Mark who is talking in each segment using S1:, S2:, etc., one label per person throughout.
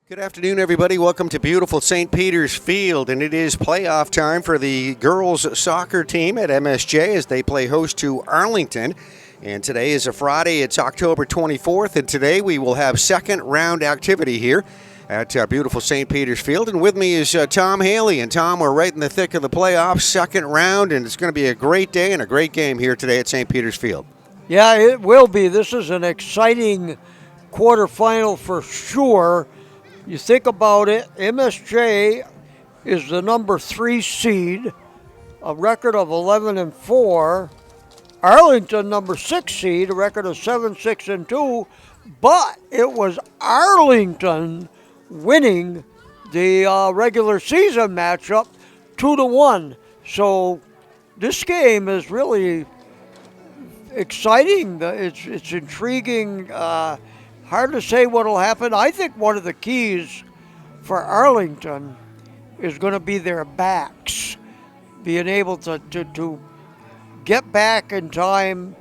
S1: Good afternoon, everybody. Welcome to beautiful St. Peter's Field, and it is playoff time for the girls soccer team at MSJ as they play host to Arlington. And today is a Friday. It's October 24th, and today we will have second round activity here at beautiful St. Peter's Field. And with me is Tom Haley. And Tom, we're right in the thick of the playoffs, second round, and it's going to be a great day and a great game here today at St. Peter's Field.
S2: Yeah, it will be. This is an exciting quarterfinal for sure. You think about it, MSJ is the number 3 seed, a record of 11-4. Arlington, number 6 seed, a record of 7-6-2. But it was Arlington winning the regular season matchup 2-1. So this game is really exciting. It's intriguing. Hard to say what will happen. I think one of the keys for Arlington is going to be their backs, being able to get back in time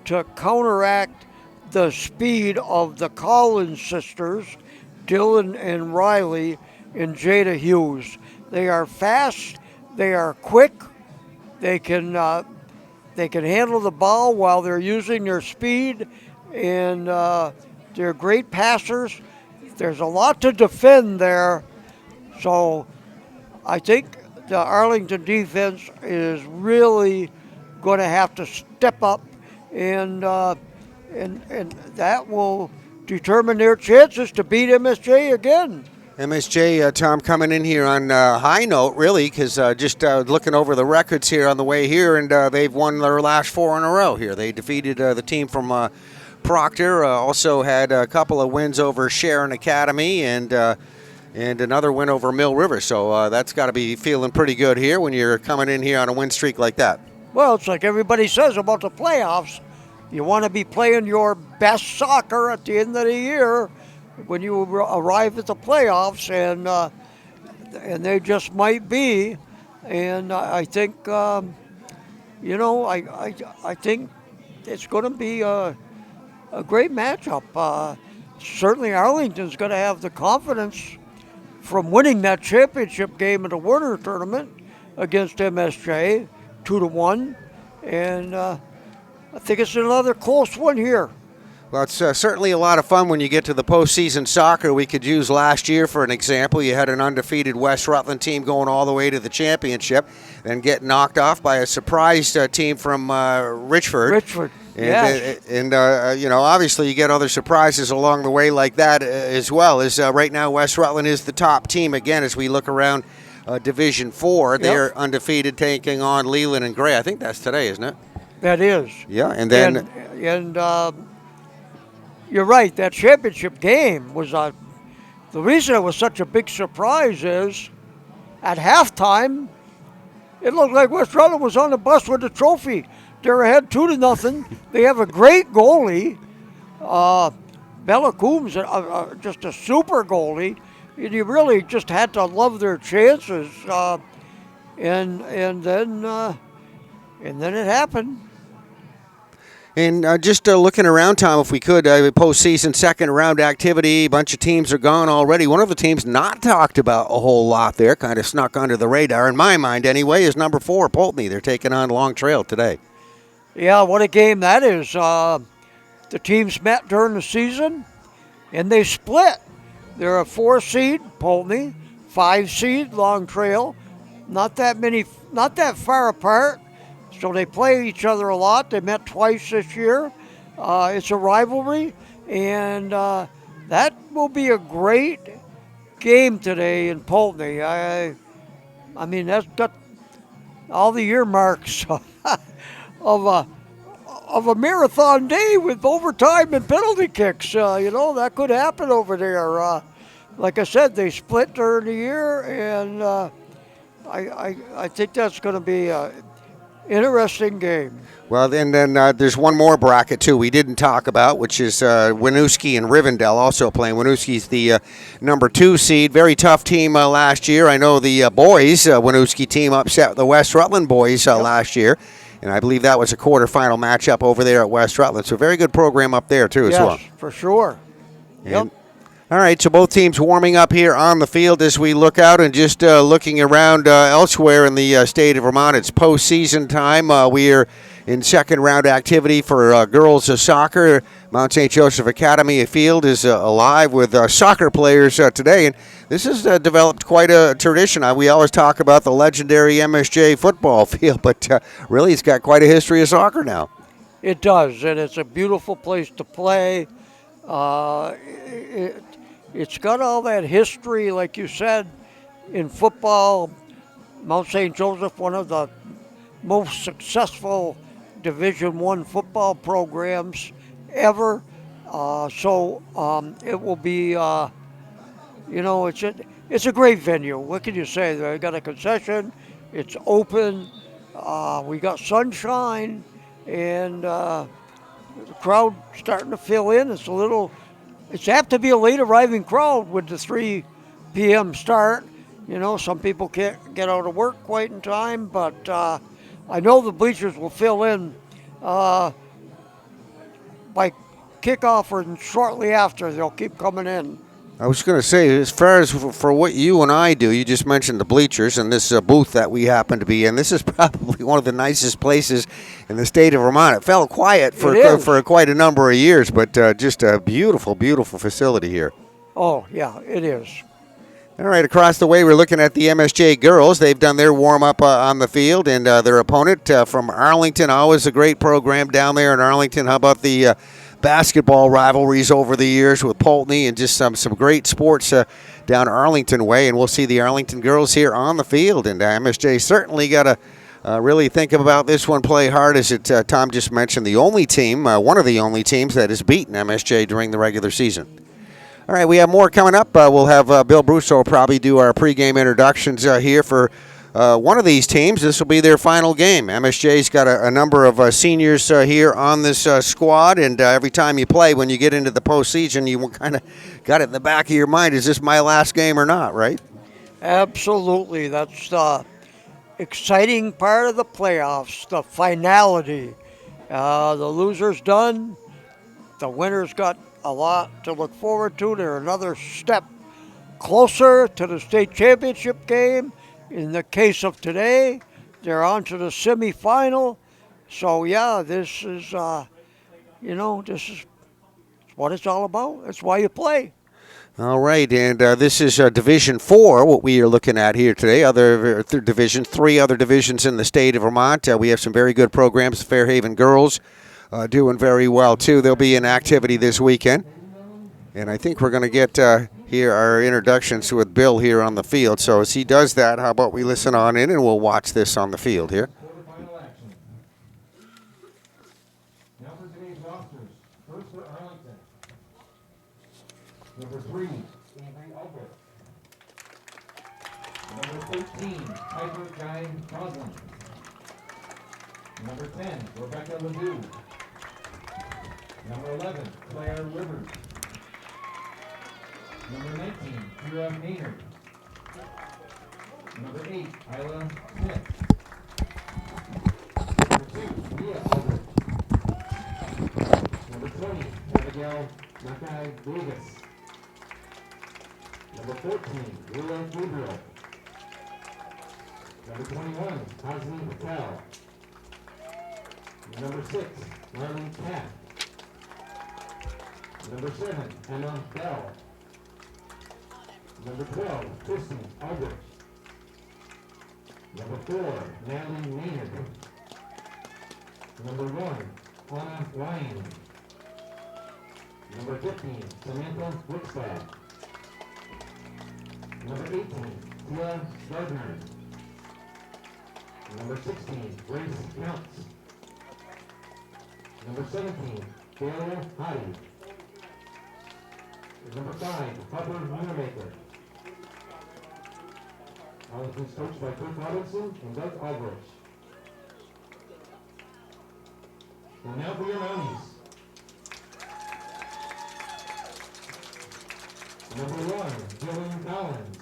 S2: to counteract the speed of the Collins sisters, Dylan and Riley and Jada Hughes. They are fast, they are quick, they can handle the ball while they're using their speed, and they're great passers. There's a lot to defend there. So I think the Arlington defense is really going to have to step up, and that will determine their chances to beat MSJ again.
S1: MSJ, Tom, coming in here on a high note, really, because just looking over the records here on the way here, and they've won their last 4 in a row here. They defeated the team from Proctor, also had a couple of wins over Sharon Academy and another win over Mill River. So that's got to be feeling pretty good here when you're coming in here on a win streak like that.
S2: Well, it's like everybody says about the playoffs. You want to be playing your best soccer at the end of the year when you arrive at the playoffs, and they just might be. And I think, I think it's going to be a great matchup. Certainly Arlington's going to have the confidence from winning that championship game in the Warner tournament against MSJ 2-1, and I think it's another close one here.
S1: Well, it's certainly a lot of fun when you get to the postseason soccer. We could use last year for an example. You had an undefeated West Rutland team going all the way to the championship, then get knocked off by a surprise team from Richford.
S2: Yes.
S1: And obviously you get other surprises along the way like that as well. Right now West Rutland is the top team again as we look around Division 4. They're undefeated, taking on Leland and Gray. I think that's today, isn't it?
S2: That is.
S1: Yeah, and then
S2: you're right. That championship game was the reason it was such a big surprise is at halftime it looked like West Rutland was on the bus with the trophy. They're ahead 2-0. They have a great goalie. Bella Coombs, just a super goalie. And you really just had to love their chances. And then it happened.
S1: And just looking around, Tom, if we could, postseason second round activity, a bunch of teams are gone already. One of the teams not talked about a whole lot there, kind of snuck under the radar, in my mind anyway, is number 4, Pulteney. They're taking on Long Trail today.
S2: Yeah, what a game that is. The teams met during the season, and they split. They're a 4 seed, Pulteney, 5 seed, Long Trail. Not that far apart. So they play each other a lot. They met twice this year. It's a rivalry, and that will be a great game today in Pulteney. I mean, that's got all the earmarks of a marathon day with overtime and penalty kicks. That could happen over there. Like I said, they split during the year, and I think that's going to be a interesting game.
S1: Well, then there's one more bracket, too, we didn't talk about, which is Winooski and Rivendell also playing. Winooski's the number 2 seed. Very tough team last year. I know the boys, Winooski team, upset the West Rutland boys last year. And I believe that was a quarterfinal matchup over there at West Rutland. So very good program up there, too, as well.
S2: Yes, for sure.
S1: And All right, so both teams warming up here on the field as we look out and just looking around elsewhere in the state of Vermont. It's postseason time. We are in second round activity for girls soccer. Mount St. Joseph Academy Field is alive with soccer players today, and this has developed quite a tradition. We always talk about the legendary MSJ football field, but really it's got quite a history of soccer now.
S2: It does, and it's a beautiful place to play. It's got all that history, like you said, in football. Mount St. Joseph, one of the most successful Division I football programs ever. So it will be, it's a great venue. What can you say? They got a concession. It's open. We got sunshine, and the crowd starting to fill in. It's apt to be a late arriving crowd with the 3 p.m. start. Some people can't get out of work quite in time, but I know the bleachers will fill in by kickoff or shortly after. They'll keep coming in.
S1: I was going to say, as far as for what you and I do, you just mentioned the bleachers and this booth that we happen to be in. This is probably one of the nicest places in the state of Vermont. It fell quiet for quite a number of years, but just a beautiful, beautiful facility here.
S2: Oh, yeah, it is.
S1: All right, across the way, we're looking at the MSJ girls. They've done their warm-up on the field, and their opponent from Arlington, always a great program down there in Arlington. How about the basketball rivalries over the years with Pulteney and just some great sports down Arlington way. And we'll see the Arlington girls here on the field. And MSJ certainly got to really think about this one, play hard, as Tom just mentioned, the only team, one of the only teams that has beaten MSJ during the regular season. All right, we have more coming up. We'll have Bill Brusso probably do our pregame introductions here for one of these teams. This will be their final game. MSJ's got a number of seniors here on this squad, and every time you play, when you get into the postseason, you kind of got it in the back of your mind, is this my last game or not, right?
S2: Absolutely. That's the exciting part of the playoffs, the finality. The loser's done. The winner's got a lot to look forward to. They're another step closer to the state championship game. In the case of today, they're on to the semifinal. So, yeah, this is what it's all about. That's why you play.
S1: All right, and this is Division 4, what we are looking at here today. Other divisions, 3 other divisions in the state of Vermont. We have some very good programs. Fairhaven girls doing very well, too. They'll be in activity this weekend. And I think we're going to get here our introductions with Bill here on the field. So as he does that, how about we listen on in and we'll watch this on the field here.
S3: Now for today's rosters. First for Arlington. Number 3, Avery Albert. Number 13, Piper Guy Roslin. Number 10, Rebecca Ledoux. Number 11, Claire Rivers. Number 19, Kira Maynard. Number 8, Isla Smith. Number 2, Mia Albert. Number 20, Abigail Mackay Davis. Number 14, Willa Gabriel. Number 21, Hasni Patel. Number 6, Marlene Cat. Number 7, Emma Bell. Number 12, Kristen Albert. Number 4, Natalie Maynard. Number 1, Anna Ryan. Number 15, Samantha Wickstad. Number 18, Tia Gardner. Number 16, Grace Counts. Number 17, Daniel Hottie. Number 5, Hubbard Wintermaker. Arlington's coached by Kirk Robinson and Doug Aldrich. And now for your Mounties. Number 1, Dylan Collins.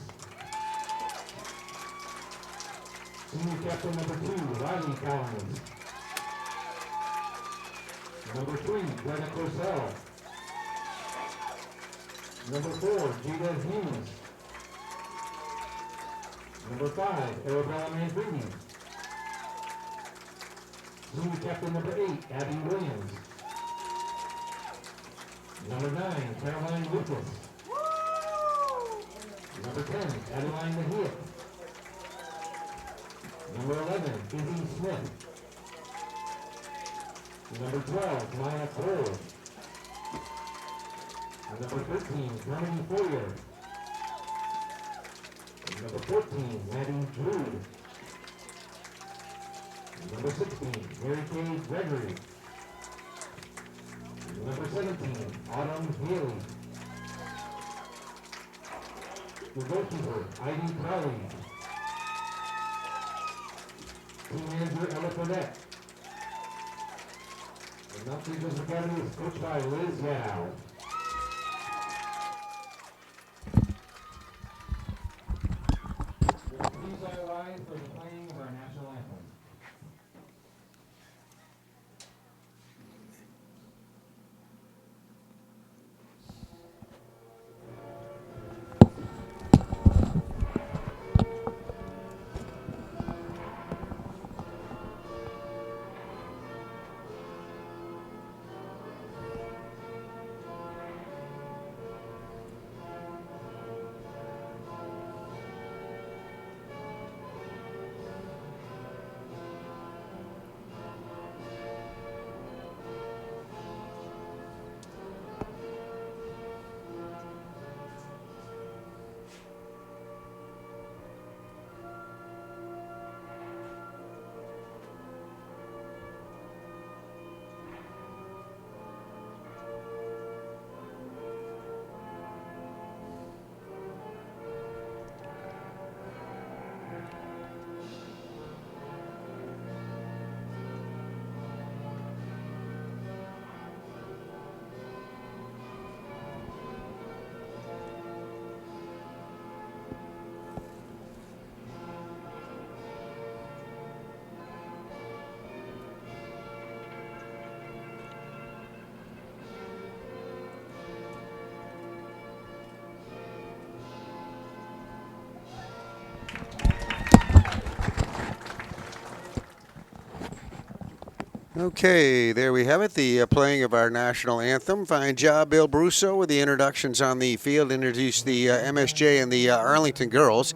S3: Senior captain number 2, Riley Collins. Number 3, Greta Corsell. Number 4, Gina Hughes. Number 5, Arabella Manfredi. Junior captain number 8, Abby Williams. Number 9, Caroline Lucas. Number 10, Adeline Mejia. Number 11, Izzy Smith. Number 12, Maya Cole. Number 13, Harmony Foyer. Number 14, Maddie Drude. Number 16, Mary Kay Gregory. Number 17, Autumn Haley. The goalkeeper, Ivy Crowley. Team manager, Ella Fournette. The Mount Eagles Academy is coached by Liz Yao. Please all rise for the playing of our national anthem.
S1: Okay, there we have it, the playing of our national anthem. Fine job, Bill Brusso, with the introductions on the field. Introduced the MSJ and the Arlington girls.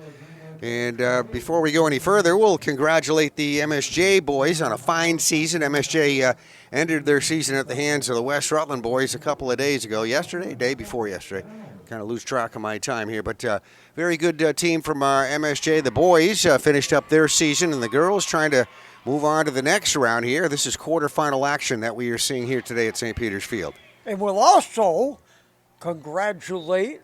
S1: And before we go any further, we'll congratulate the MSJ boys on a fine season. MSJ ended their season at the hands of the West Rutland boys a couple of days ago. Day before yesterday. Kind of lose track of my time here, but very good team from MSJ. The boys finished up their season, and the girls trying to move on to the next round here. This is quarterfinal action that we are seeing here today at St. Peter's Field.
S2: And we'll also congratulate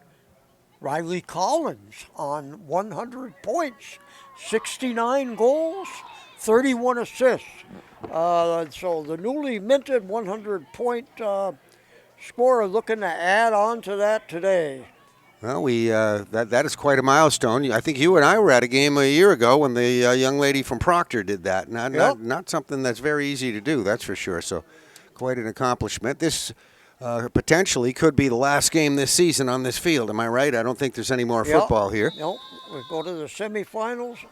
S2: Riley Collins on 100 points, 69 goals, 31 assists. So the newly minted 100-point scorer looking to add on to that today.
S1: Well, that is quite a milestone. I think you and I were at a game a year ago when the young lady from Proctor did that. Not something that's very easy to do, that's for sure. So quite an accomplishment. This potentially could be the last game this season on this field. Am I right? I don't think there's any more football here.
S2: Nope. We go to the semifinals.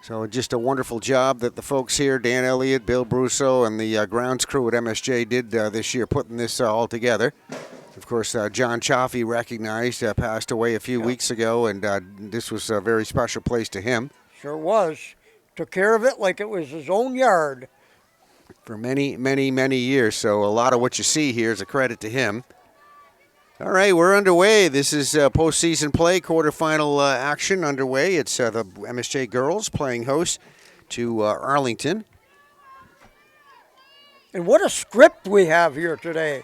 S1: So just a wonderful job that the folks here, Dan Elliott, Bill Brusso, and the grounds crew at MSJ did this year, putting this all together. Of course, John Chaffee, recognized, passed away a few weeks ago, and this was a very special place to him.
S2: Sure was. Took care of it like it was his own yard.
S1: For many, many, many years. So a lot of what you see here is a credit to him. All right, we're underway. This is postseason play, quarterfinal action underway. It's the MSJ girls playing host to Arlington.
S2: And what a script we have here today.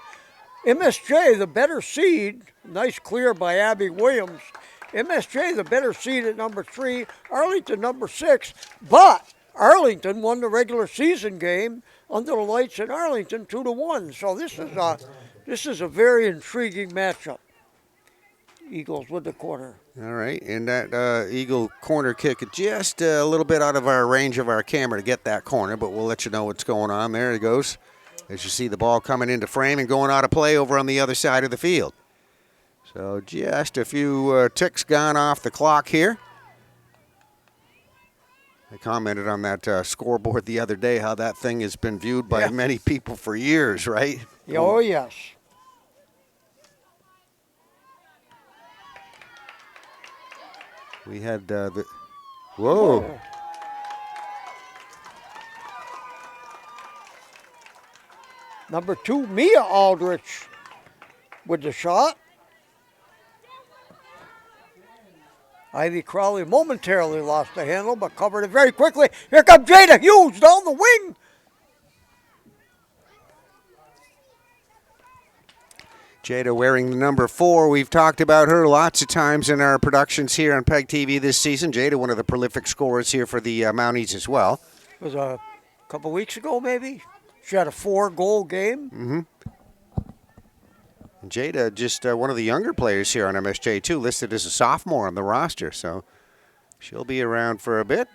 S2: MSJ, the better seed, nice clear by Abby Williams. MSJ, the better seed at number 3, Arlington number 6. But Arlington won the regular season game under the lights in Arlington 2-1. So this is a very intriguing matchup. Eagles with the corner.
S1: All right, and that Eagle corner kick just a little bit out of our range of our camera to get that corner, but we'll let you know what's going on. There it goes. as you see the ball coming into frame and going out of play over on the other side of the field. So just a few ticks gone off the clock here. I commented on that scoreboard the other day how that thing has been viewed by many people for years, right?
S2: Oh, yes.
S1: We had the... Whoa.
S2: Number 2, Mia Aldrich with the shot. Ivy Crowley momentarily lost the handle, but covered it very quickly. Here comes Jada Hughes down the wing.
S1: Jada wearing the number 4. We've talked about her lots of times in our productions here on PEGTV this season. Jada, one of the prolific scorers here for the Mounties as well.
S2: It was a couple weeks ago, maybe. She had a 4-goal game.
S1: Mm-hmm. Jada, just one of the younger players here on MSJ, too, listed as a sophomore on the roster, so she'll be around for a bit.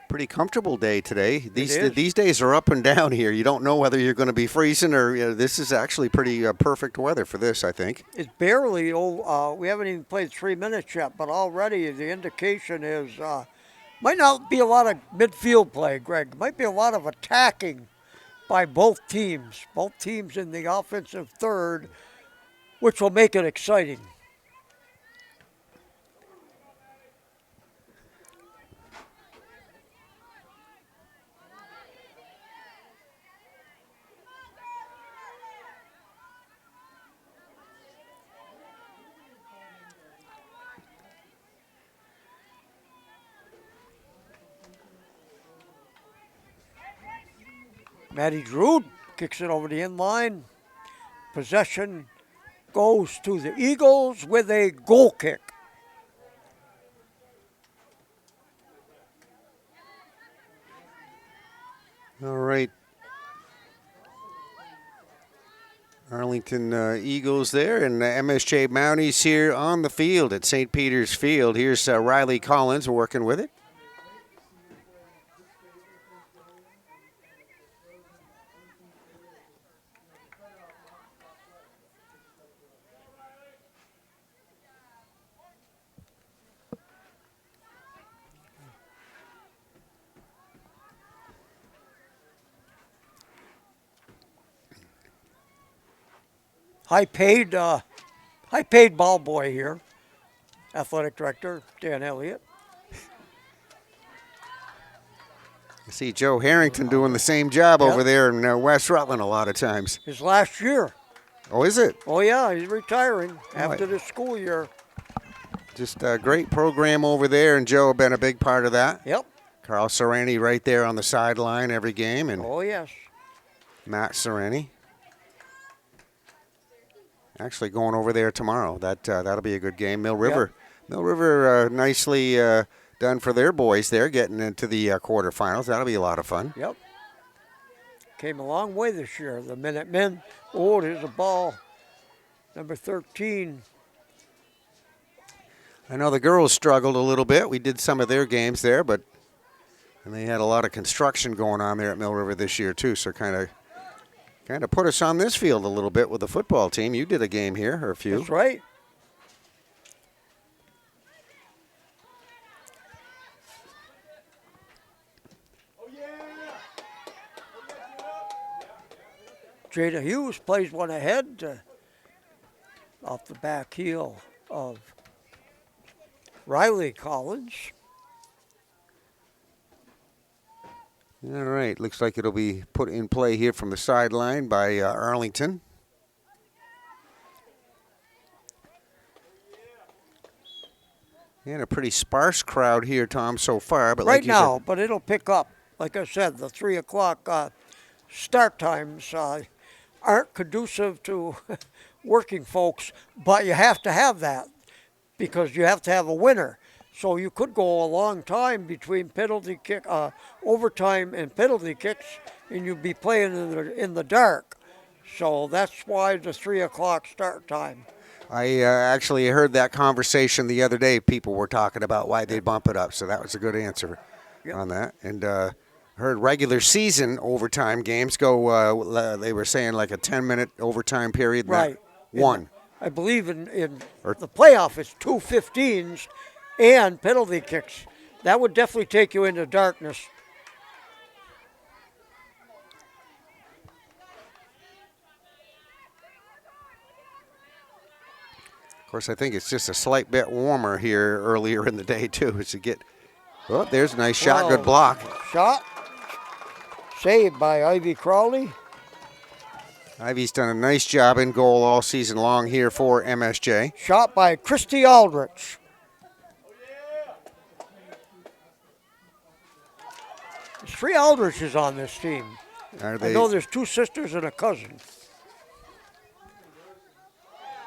S1: Pretty comfortable day today. These days are up and down here. You don't know whether you're going to be freezing or this is actually pretty perfect weather for this, I think.
S2: It's barely, we haven't even played 3 minutes yet, but already the indication is might not be a lot of midfield play, Greg. Might be a lot of attacking by both teams in the offensive third, which will make it exciting. Maddie Drew kicks it over the end line. Possession goes to the Eagles with a goal kick.
S1: All right. Arlington Eagles there, and MSJ Mounties here on the field at St. Peter's Field. Here's Riley Collins working with it.
S2: High-paid ball boy here, athletic director Dan Elliott.
S1: I see Joe Harrington doing the same job over there in West Rutland a lot of times.
S2: His last year.
S1: Oh, is it?
S2: Oh, yeah, he's retiring after the school year.
S1: Just a great program over there, and Joe been a big part of that.
S2: Yep.
S1: Carl Sereni right there on the sideline every game, and
S2: oh, yes.
S1: Matt Sereni. Actually going over there tomorrow. That'll be a good game. Mill River nicely done for their boys there, getting into the quarterfinals. That'll be a lot of fun.
S2: Yep. Came a long way this year. The Minutemen. Oh, there's a ball. Number 13.
S1: I know the girls struggled a little bit. We did some of their games there, and they had a lot of construction going on there at Mill River this year too, so kind of put us on this field a little bit with the football team. You did a game here, or a few.
S2: That's right. Jada Hughes plays one ahead off the back heel of Riley Collins.
S1: All right, looks like it'll be put in play here from the sideline by Arlington. And a pretty sparse crowd here, Tom, so far. But
S2: right now, but it'll pick up. Like I said, the 3 o'clock start times aren't conducive to working folks, but you have to have that because you have to have a winner. So you could go a long time between penalty kick, overtime and penalty kicks, and you'd be playing in the dark. So that's why the 3 o'clock start time.
S1: I actually heard that conversation the other day. People were talking about why they bump it up, so that was a good answer
S2: Yep.
S1: on that. And heard regular season overtime games go, they were saying like a 10-minute overtime period. And
S2: Right.
S1: that one.
S2: I believe in the playoff, it's 2 15s and penalty kicks. That would definitely take you into darkness.
S1: Of course, I think it's just a slight bit warmer here earlier in the day, too, as you get. Oh, there's a nice shot. Good block.
S2: Shot. Saved by Ivy Crowley.
S1: Ivy's done a nice job in goal all season long here for MSJ.
S2: Shot by Christy Aldrich. There's 3 Aldriches on this team.
S1: Are
S2: I
S1: they
S2: know there's 2 sisters and a cousin.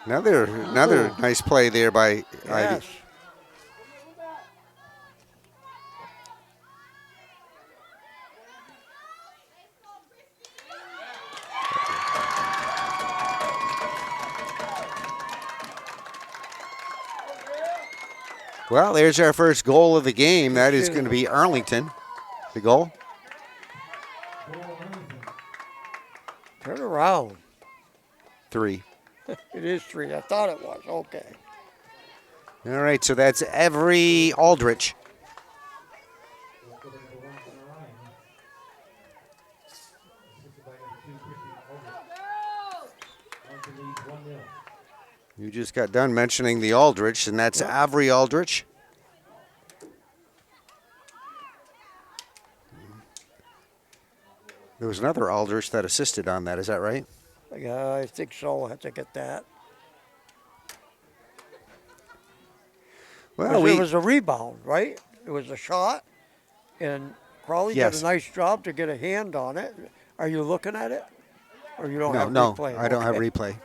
S1: another nice play there by
S2: Yes.
S1: Ivy. Well, there's our first goal of the game. That is going to be Arlington. The goal.
S2: Turn around.
S1: 3.
S2: It is 3. I thought it was. Okay.
S1: All right, so that's every Aldrich. You just got done mentioning the Aldrich, and that's Avery Aldrich. There was another Aldrich that assisted on that. Is that right?
S2: Yeah, I think so. I have to get that.
S1: Well,
S2: It was a rebound, right? It was a shot, and Crawley
S1: Yes.
S2: did a nice job to get a hand on it. Are you looking at it? Or you don't have
S1: no,
S2: replay?
S1: I don't have
S2: Okay.
S1: replay.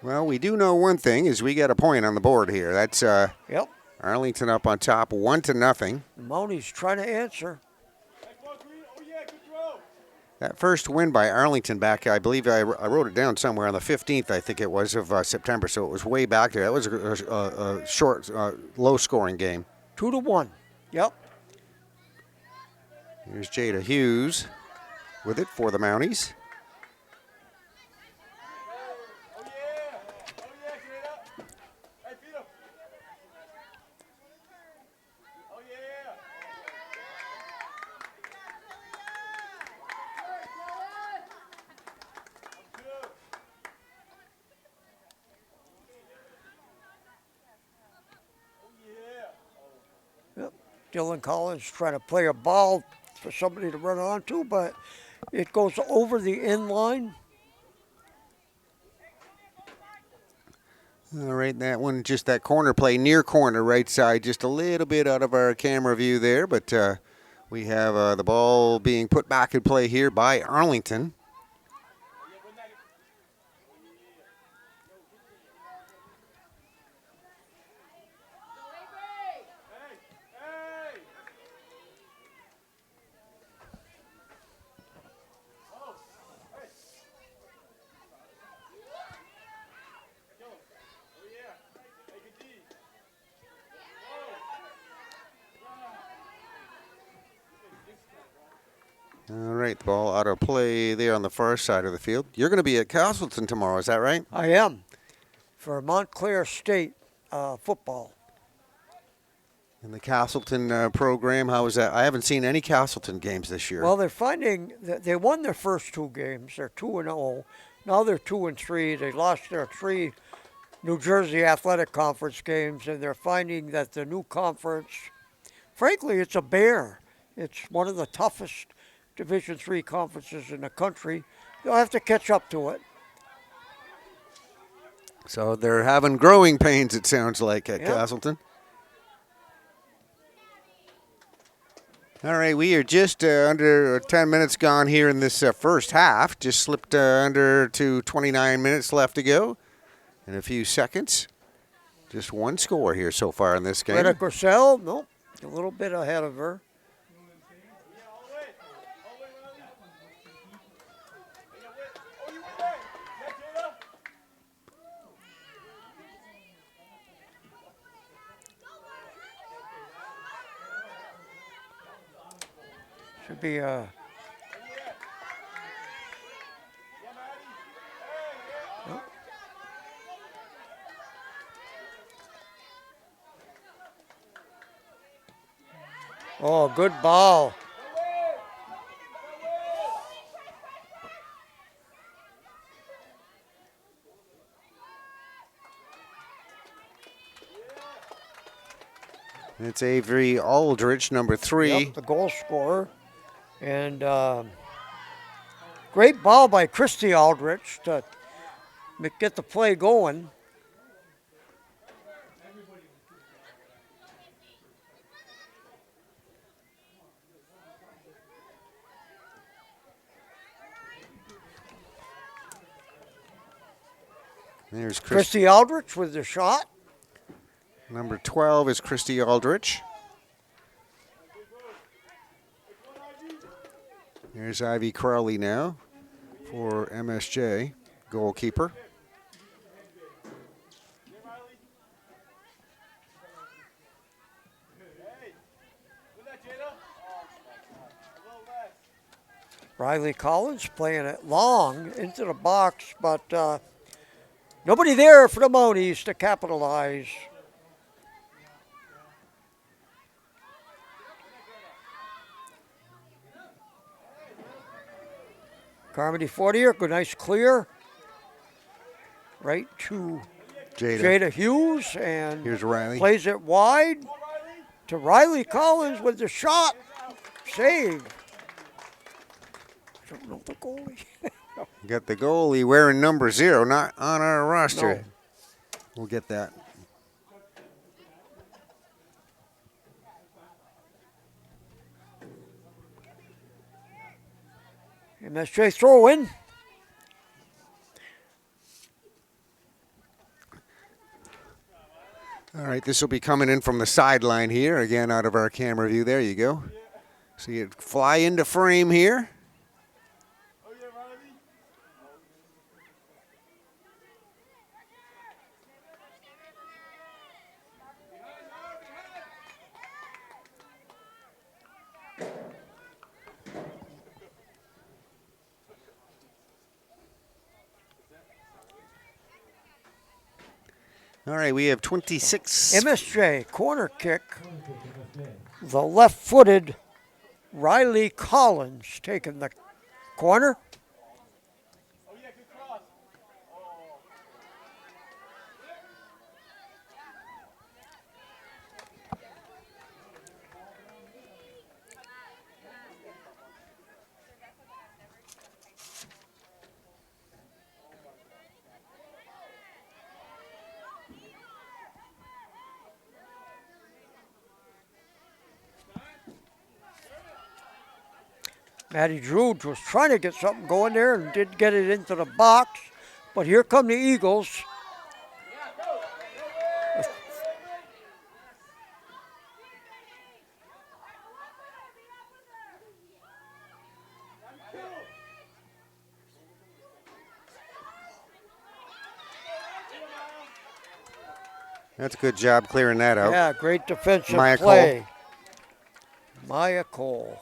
S1: Well, we do know one thing is we got a point on the board here. That's
S2: Yep.
S1: Arlington up on top, 1-0.
S2: Mouney's trying to answer.
S1: That first win by Arlington back, I believe I wrote it down somewhere on the 15th, I think it was, of September. So it was way back there. That was a short, low-scoring game.
S2: 2-1. Yep.
S1: Here's Jada Hughes with it for the Mounties.
S2: Yep. Dylan Collins trying to play a ball for somebody to run onto, but it goes over the end line.
S1: All right, that one, just that corner play, near corner, right side, just a little bit out of our camera view there, but we have the ball being put back in play here by Arlington. All right, the ball out of play there on the far side of the field. You're going to be at Castleton tomorrow, is that right?
S2: I am. For Montclair State football.
S1: In the Castleton program, how is that? I haven't seen any Castleton games this year.
S2: Well, they're finding that they won their first 2 games. They're 2-0. Now they're 2-3. They lost their 3 New Jersey Athletic Conference games, and they're finding that the new conference, frankly, it's a bear. It's one of the toughest Division III conferences in the country. They'll have to catch up to it.
S1: So they're having growing pains, it sounds like, at
S2: Yep.
S1: Castleton. All right, we are just under 10 minutes gone here in this first half. Just slipped under to 29 minutes left to go in a few seconds. Just one score here so far in this game.
S2: Greta Grissel, nope, a little bit ahead of her. Should be a. Oh, good ball.
S1: It's Avery Aldrich, number 3.
S2: Yep, the goal scorer. And great ball by Christy Aldrich to get the play going.
S1: There's
S2: Christy Aldrich with the shot.
S1: Number 12 is Christy Aldrich. There's Ivy Crowley now for MSJ, goalkeeper.
S2: Riley Collins playing it long into the box, but nobody there for the Monies to capitalize. Carmody Fortier, good, nice clear. Right to Jada Hughes, and
S1: here's Riley.
S2: Plays it wide to Riley Collins with the shot. Save. Don't know the goalie.
S1: Got the goalie wearing number 0, not on our roster.
S2: No.
S1: We'll get that.
S2: MSJ throw in.
S1: All right, this will be coming in from the sideline here, again out of our camera view. There you go. See it fly into frame here. All right, we have 26.
S2: MSJ corner kick. The left-footed Riley Collins taking the corner. Maddie Drew was trying to get something going there and did get it into the box. But here come the Eagles.
S1: That's a good job clearing that out.
S2: Yeah, great defensive
S1: Maya
S2: play. Maya Cole.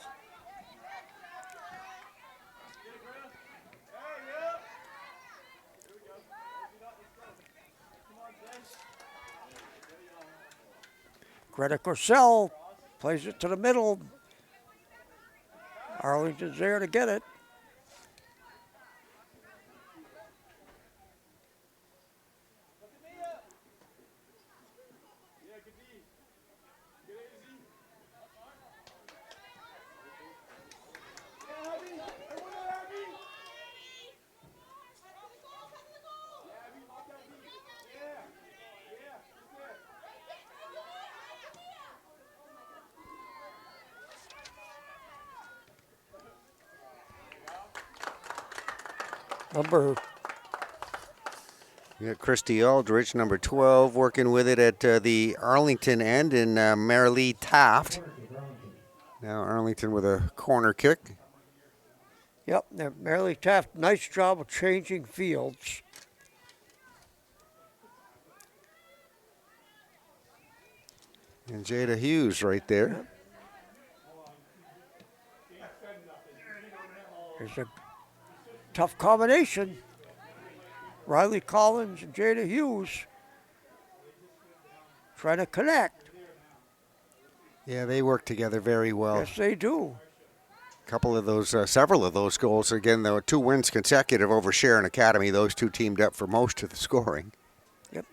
S2: Greta Corsell plays it to the middle. Arlington's there to get it.
S1: We got Christy Aldrich, number 12, working with it at the Arlington end, and Marilee Taft. Now Arlington with a corner kick.
S2: Yep, Marilee Taft, nice job of changing fields.
S1: And Jada Hughes right there.
S2: It's a tough combination. Riley Collins and Jada Hughes trying to connect.
S1: Yeah, they work together very well.
S2: Yes, they do.
S1: Several of those goals, again, though, 2 wins consecutive over Sharon Academy. Those two teamed up for most of the scoring.
S2: Yep.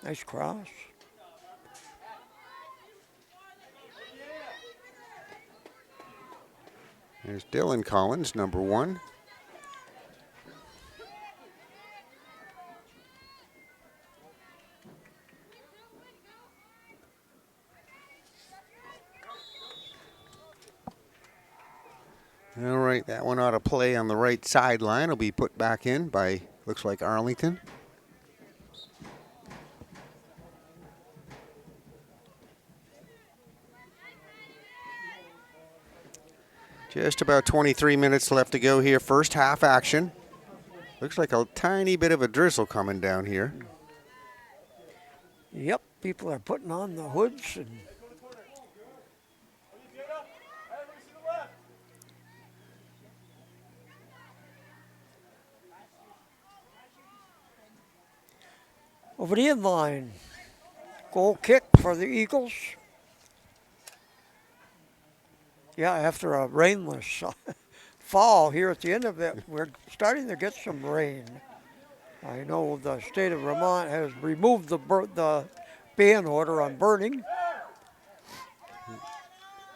S2: Nice cross.
S1: There's Dylan Collins, number 1. All right, that one ought to play on the right sideline. Will be put back in by, looks like, Arlington. Just about 23 minutes left to go here. First half action. Looks like a tiny bit of a drizzle coming down here.
S2: Yep, people are putting on the hoods and over the end line. Goal kick for the Eagles. Yeah, after a rainless fall here at the end of it, we're starting to get some rain. I know the state of Vermont has removed the ban order on burning.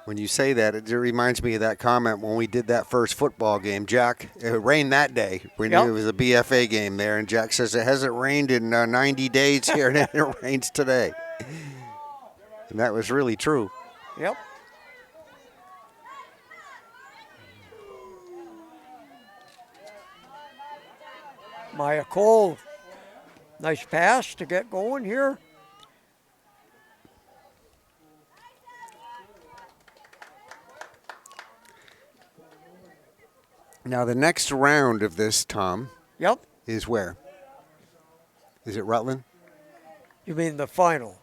S1: When you say that, it reminds me of that comment when we did that first football game. Jack, it rained that day. We knew it was a BFA game there, and Jack says it hasn't rained in 90 days here, and it rains today. And that was really true.
S2: Yep. Maya Cole, nice pass to get going here.
S1: Now, the next round of this, Tom,
S2: Yep.
S1: is where? Is it Rutland?
S2: You mean the final?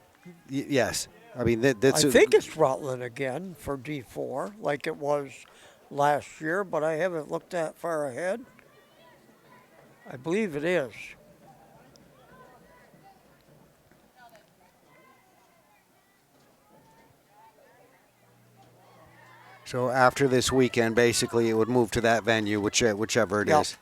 S1: Yes. I mean, that's.
S2: I think it's Rutland again for D4, like it was last year, but I haven't looked that far ahead. I believe it is.
S1: So after this weekend, basically, it would move to that venue, whichever it is.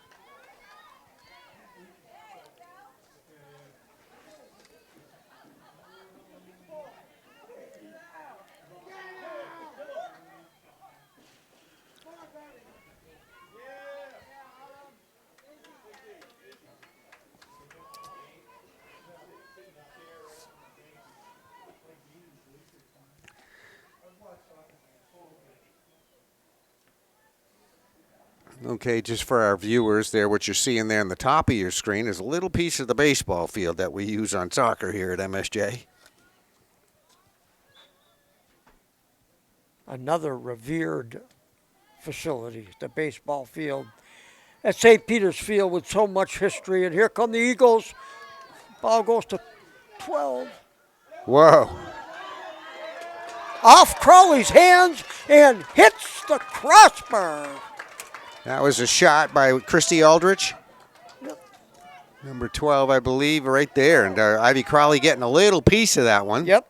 S1: Okay, just for our viewers there, what you're seeing there on the top of your screen is a little piece of the baseball field that we use on soccer here at MSJ.
S2: Another revered facility, the baseball field at St. Peter's Field with so much history. And here come the Eagles. Ball goes to 12.
S1: Whoa.
S2: Off Crowley's hands and hits the crossbar.
S1: That was a shot by Christy Aldrich.
S2: Yep.
S1: Number 12, I believe, right there. And Ivy Crowley getting a little piece of that one.
S2: Yep.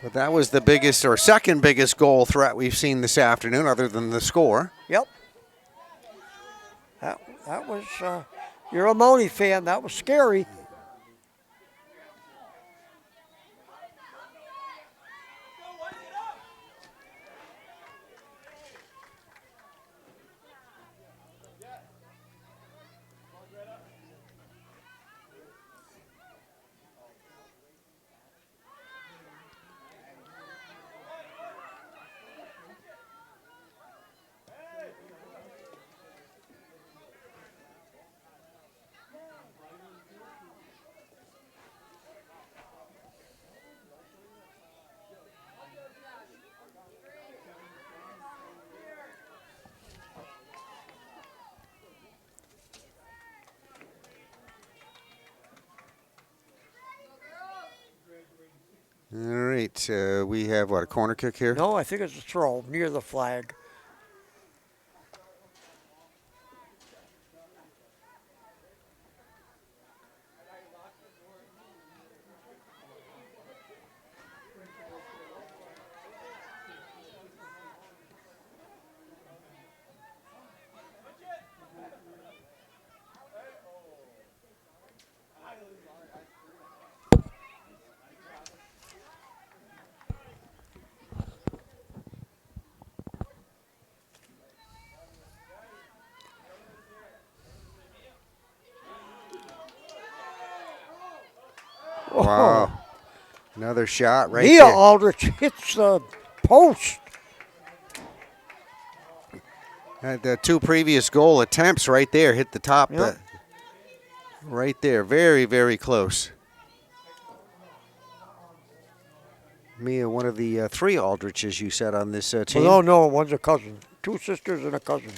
S1: But that was the biggest or second biggest goal threat we've seen this afternoon, other than the score.
S2: Yep. That was, you're a Mooney fan, that was scary.
S1: All right, we have, what, a corner kick here?
S2: No, I think it's a throw near the flag.
S1: Wow. Another shot right
S2: Mia
S1: there.
S2: Aldrich hits the post.
S1: The two previous goal attempts right there hit the top.
S2: Yep.
S1: Right there. Very, very close. Mia, one of the three Aldriches you said on this team.
S2: Well, no, one's a cousin. Two sisters and a cousin.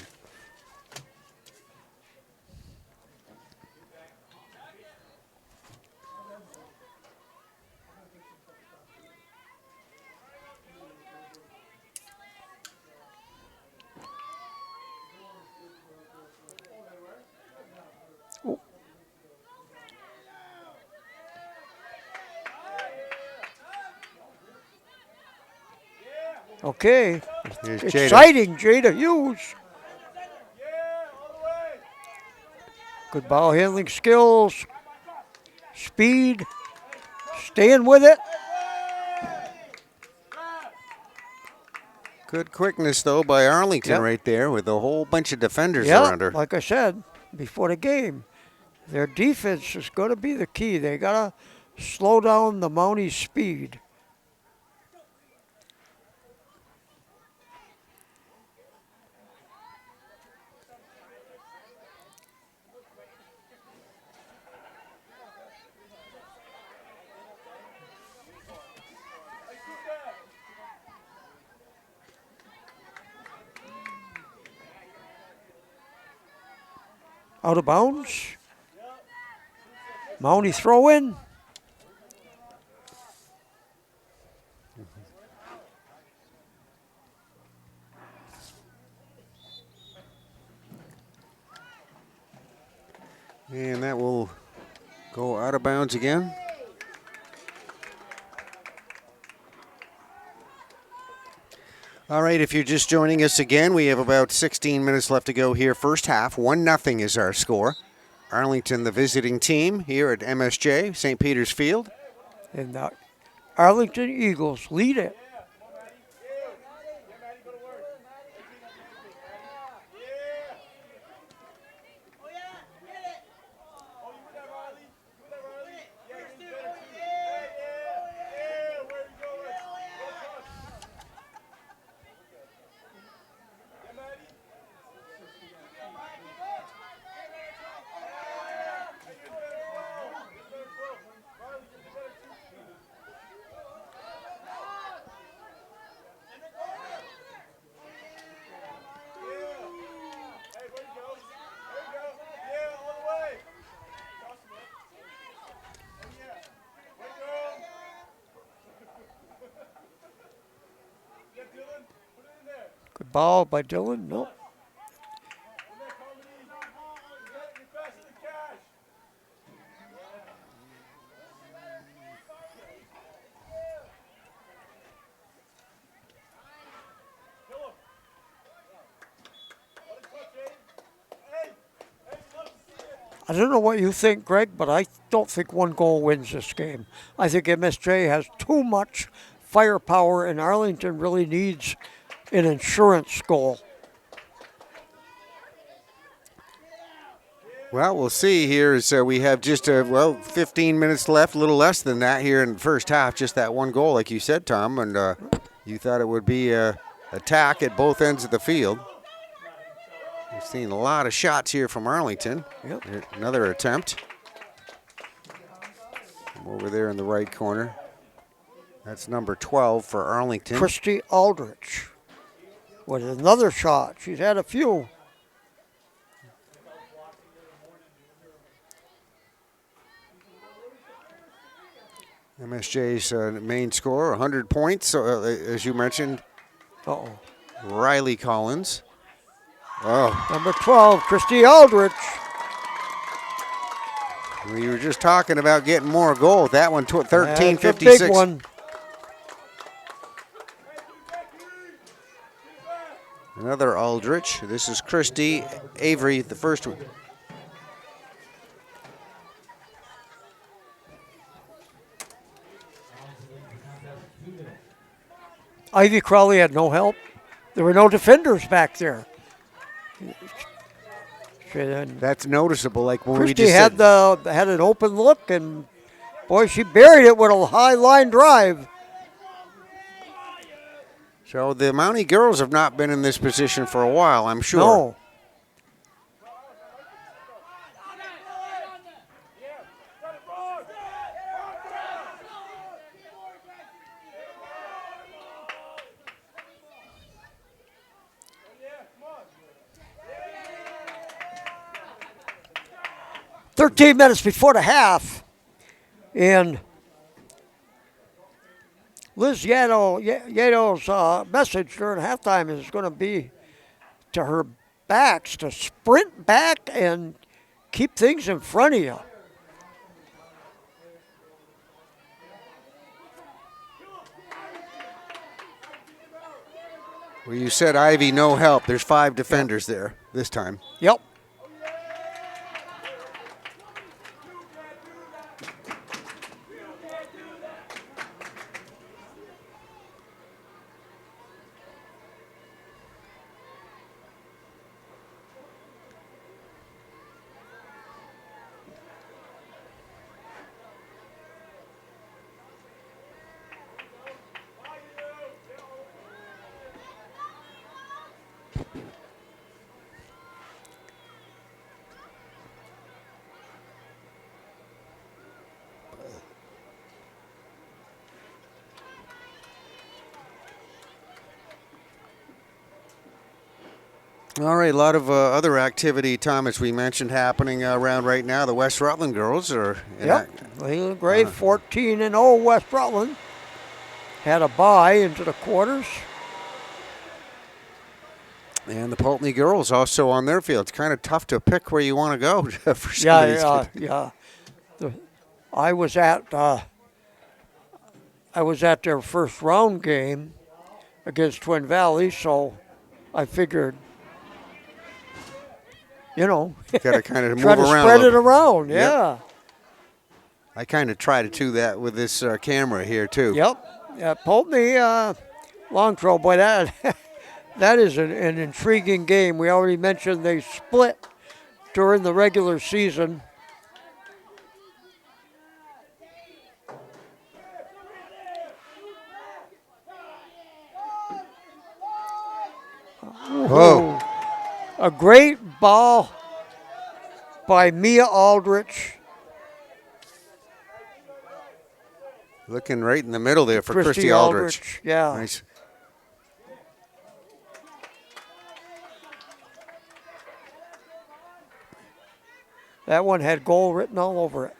S2: Okay.
S1: Here's Jada.
S2: Exciting, Jada Hughes. Good ball handling skills. Speed. Staying with it.
S1: Good quickness, though, by Arlington
S2: Yep.
S1: right there with a whole bunch of defenders
S2: Yeah,
S1: around her.
S2: like I said before the game, their defense is going to be the key. They got to slow down the Mounties' speed. Out of bounds. Mountie throw in.
S1: And that will go out of bounds again. All right, if you're just joining us again, we have about 16 minutes left to go here. First half, 1-0 is our score. Arlington, the visiting team here at MSJ, St. Peter's Field.
S2: And the Arlington Eagles lead it. Good ball by Dylan. Nope. I don't know what you think, Greg, but I don't think one goal wins this game. I think MSJ has too much firepower, and Arlington really needs an insurance goal.
S1: Well, we'll see here as we have just, 15 minutes left, a little less than that here in the first half. Just that one goal, like you said, Tom, and you thought it would be an attack at both ends of the field. We've seen a lot of shots here from Arlington.
S2: Yep.
S1: Another attempt. From over there in the right corner. That's number 12 for Arlington.
S2: Christy Aldrich with another shot. She's had a few.
S1: MSJ's main scorer, 100 points, as you mentioned.
S2: Uh-oh.
S1: Riley Collins. Oh,
S2: Number 12, Christy Aldrich.
S1: we were just talking about getting more goals. That one, 13:56.
S2: That's a big one.
S1: Another Aldrich. This is Christy Avery, the first one.
S2: Ivy Crowley had no help. There were no defenders back there.
S1: That's noticeable. Like when
S2: Christy
S1: we just
S2: had
S1: said,
S2: had an open look, and boy, she buried it with a high line drive.
S1: So the Mountie girls have not been in this position for a while, I'm sure.
S2: No. "13 minutes before the half, and Liz Yato's message during halftime is going to be to her backs to sprint back and keep things in front of you."
S1: Well, you said Ivy, no help. There's 5 defenders there this time.
S2: Yep.
S1: All right, a lot of other activity, Tom, as we mentioned, happening around right now. The West Rutland girls are
S2: Yep. Leland Gray, 14-0. West Rutland had a bye into the quarters.
S1: and the Pulteney girls also on their field. It's kind of tough to pick where you want to go for some of these kids.
S2: Yeah. I was at their first round game against Twin Valley, so I figured,
S1: Got to kind of move
S2: try to
S1: around.
S2: spread it around.
S1: Yep.
S2: Yeah.
S1: I kind of try to do that with this camera here too.
S2: Yep. Yeah, Pulteney, long throw, boy, that is an intriguing game. We already mentioned they split during the regular season.
S1: Whoa.
S2: A great ball by Mia Aldrich.
S1: Looking right in the middle there for Christy
S2: Aldrich.
S1: Aldrich.
S2: Yeah.
S1: Nice.
S2: That one had goal written all over it.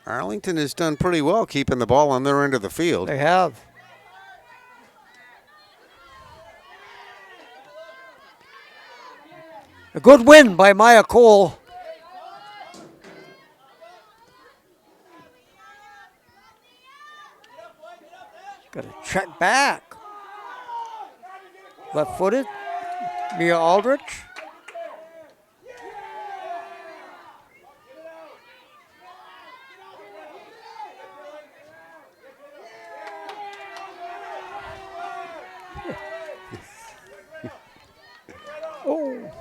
S1: Arlington has done pretty well keeping the ball on their end of the field.
S2: They have. A good win by Maya Cole. Got to check back. Left-footed. Mia Aldrich. Oh.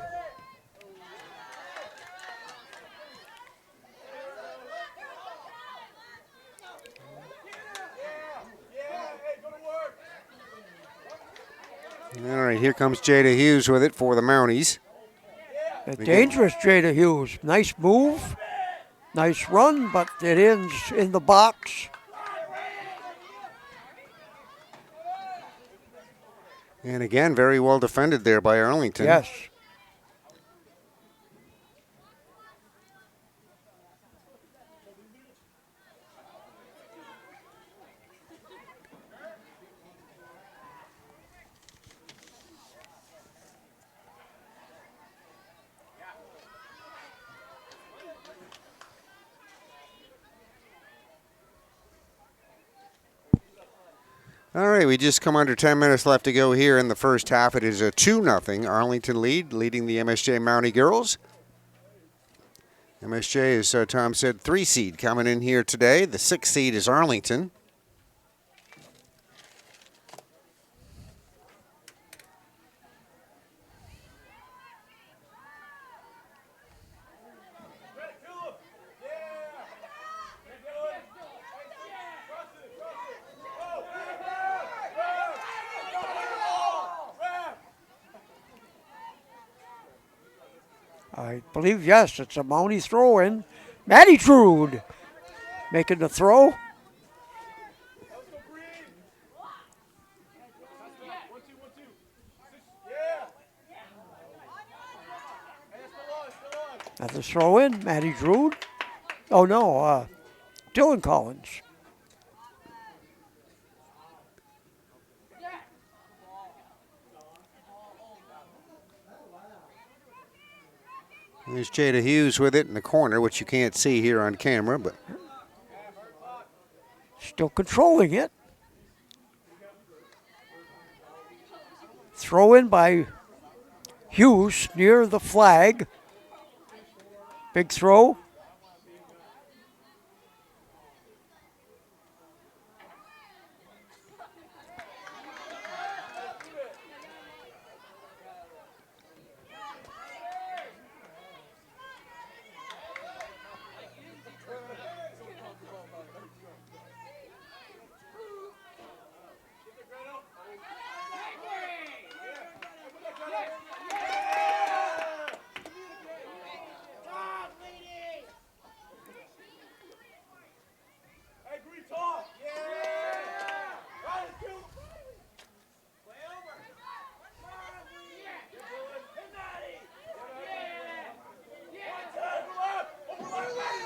S1: All right, here comes Jada Hughes with it for the Mounties.
S2: A dangerous Jada Hughes. Nice move, nice run, but it ends in the box.
S1: And again, very well defended there by Arlington.
S2: Yes.
S1: All right, we just come under 10 minutes left to go here in the first half. It is a 2-0 Arlington lead, leading the MSJ Mountie girls. MSJ, as Tom said, 3 seed coming in here today. The 6 seed is Arlington.
S2: I believe, yes, it's a Mountie throw-in. Maddie Trude making the throw. At the throw-in, Maddie Trude. Oh, no, Dylan Collins.
S1: There's Jada Hughes with it in the corner, which you can't see here on camera, but
S2: Still controlling it. Throw in by Hughes near the flag. Big throw.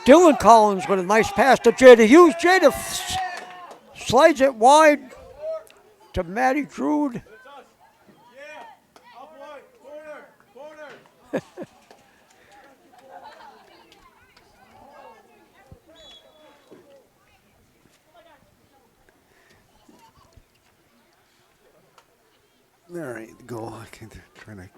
S2: Dylan Collins with a nice pass to Jada Hughes. Jada slides it wide to Maddie Trude.
S1: all right, goal. I can try to.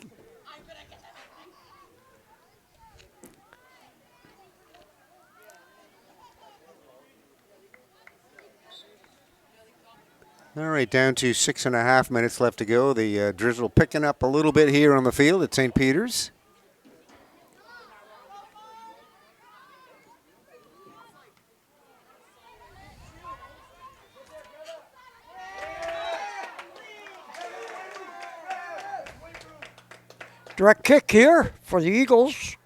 S1: All right, down to 6.5 minutes left to go. The drizzle picking up a little bit here on the field at St. Peter's.
S2: Direct kick here for the Eagles.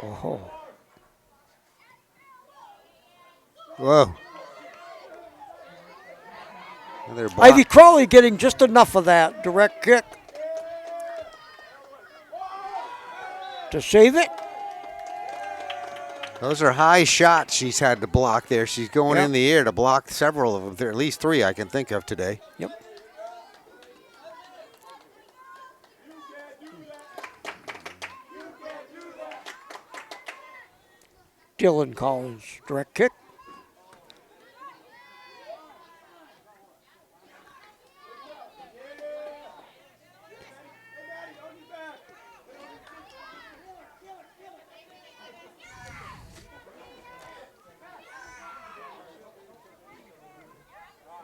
S2: Oh.
S1: Whoa. Another block.
S2: Ivy Crawley getting just enough of that direct kick to save it.
S1: Those are high shots she's had to block there. She's going
S2: Yep.
S1: in the air to block several of them. There are at least 3 I can think of today.
S2: Yep. Dylan Collins, direct kick.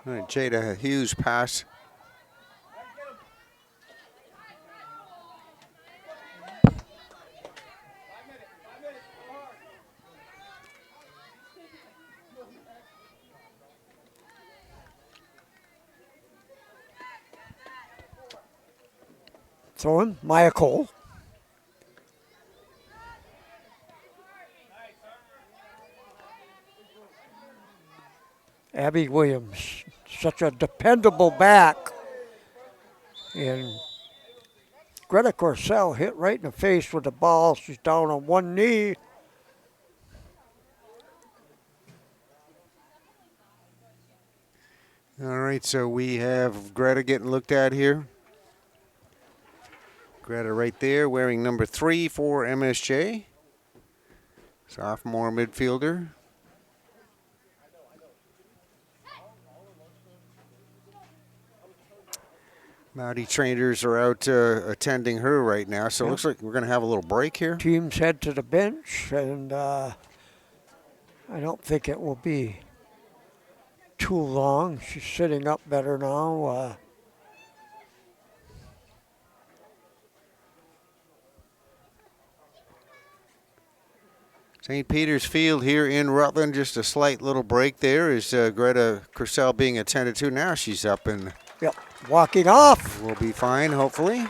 S1: All right, Jada Hughes pass.
S2: Throwing Maya Cole. Abby Williams, such a dependable back. And Greta Corsell hit right in the face with the ball. She's down on one knee. All
S1: right, so we have Greta getting looked at here. Greta right there wearing number 3 for MSJ. Sophomore midfielder. Maddie trainers are out attending her right now, so it looks like we're going to have a little break here.
S2: Teams head to the bench, and I don't think it will be too long. She's sitting up better now.
S1: St. Peter's Field here in Rutland, just a slight little break there is Greta Cursell being attended to. Now she's up and
S2: walking off.
S1: We'll be fine, hopefully.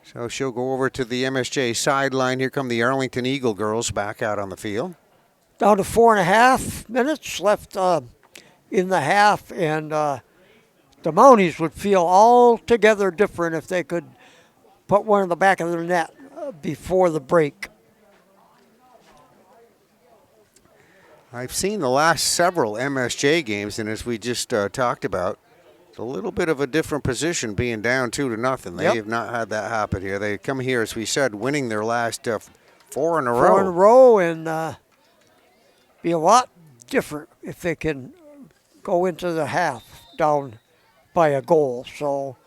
S1: So she'll go over to the MSJ sideline. Here come the Arlington Eagle girls back out on the field.
S2: Down to 4.5 minutes left in the half, and the Mounties would feel altogether different if they could put one in the back of their net before the break.
S1: I've seen the last several MSJ games, and as we just talked about, it's a little bit of a different position being down 2-0. They have not had that happen here. They come here, as we said, winning their last 4 in a row.
S2: 4 in a row, and be a lot different if they can go into the half down by a goal. So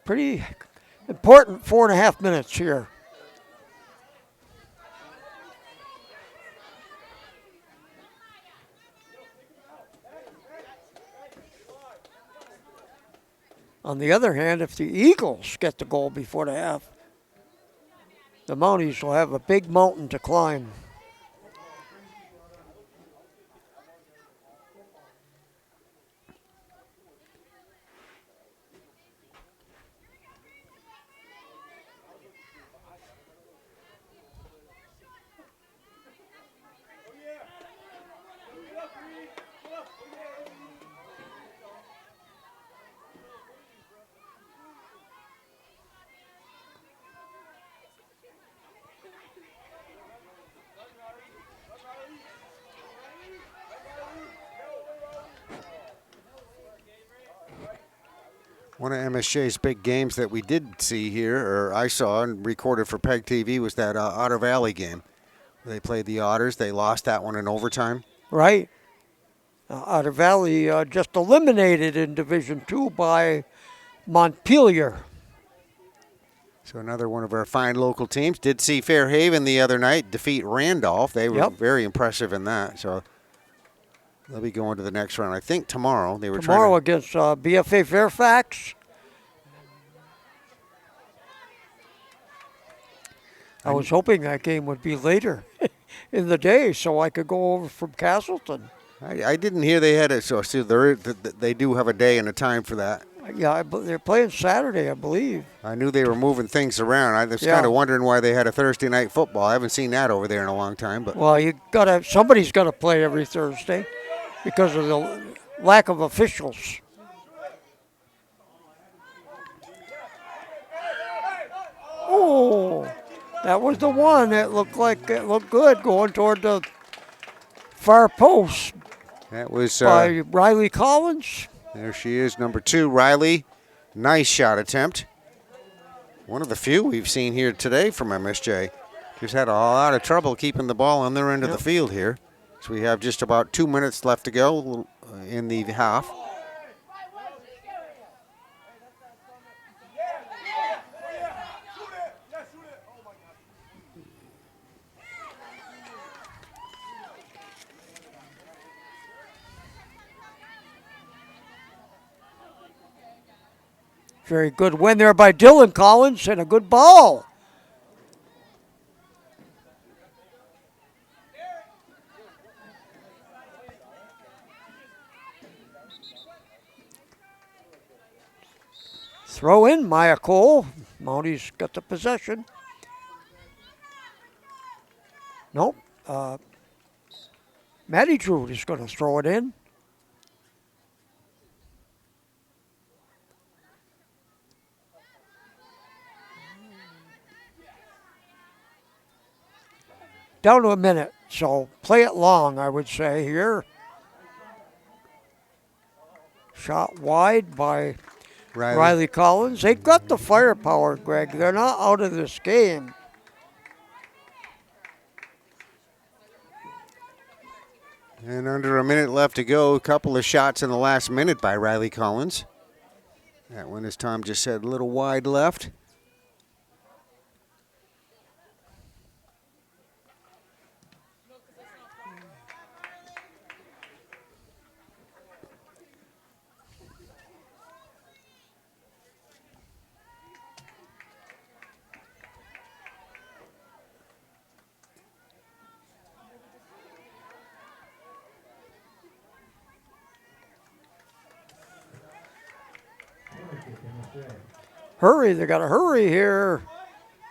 S2: pretty important 4.5 minutes here. On the other hand, if the Eagles get the goal before the half, the Mounties will have a big mountain to climb.
S1: One of MSJ's big games that we did see here, or I saw and recorded for PEGTV, was that Otter Valley game. They played the Otters. They lost that one in overtime.
S2: Right. Otter Valley just eliminated in Division II by Montpelier.
S1: So another one of our fine local teams. Did see Fairhaven the other night defeat Randolph. They were very impressive in that. So they'll be going to the next round. I think tomorrow. They were
S2: tomorrow against BFA Fairfax. I was hoping that game would be later in the day so I could go over from Castleton.
S1: I didn't hear they had it, so they do have a day and a time for that.
S2: Yeah, they're playing Saturday, I believe.
S1: I knew they were moving things around. I was kind of wondering why they had a Thursday night football. I haven't seen that over there in a long time. But
S2: well, somebody's got to play every Thursday because of the lack of officials. Oh, that was the one that looked good going toward the far post.
S1: That was
S2: by Riley Collins.
S1: There she is, number 2, Riley. Nice shot attempt. One of the few we've seen here today from MSJ. Just had a lot of trouble keeping the ball on their end of the field here. So we have just about 2 minutes left to go in the half.
S2: Very good win there by Dylan Collins and a good ball. Throw in Maya Cole. Mounties got the possession. Nope. Maddie Drew is going to throw it in. Down to a minute. So play it long, I would say here. Shot wide by Riley Collins. They've got the firepower, Greg. They're not out of this game.
S1: And under a minute left to go. A couple of shots in the last minute by Riley Collins. That one, as Tom just said, a little wide left.
S2: Hurry, they got to hurry here.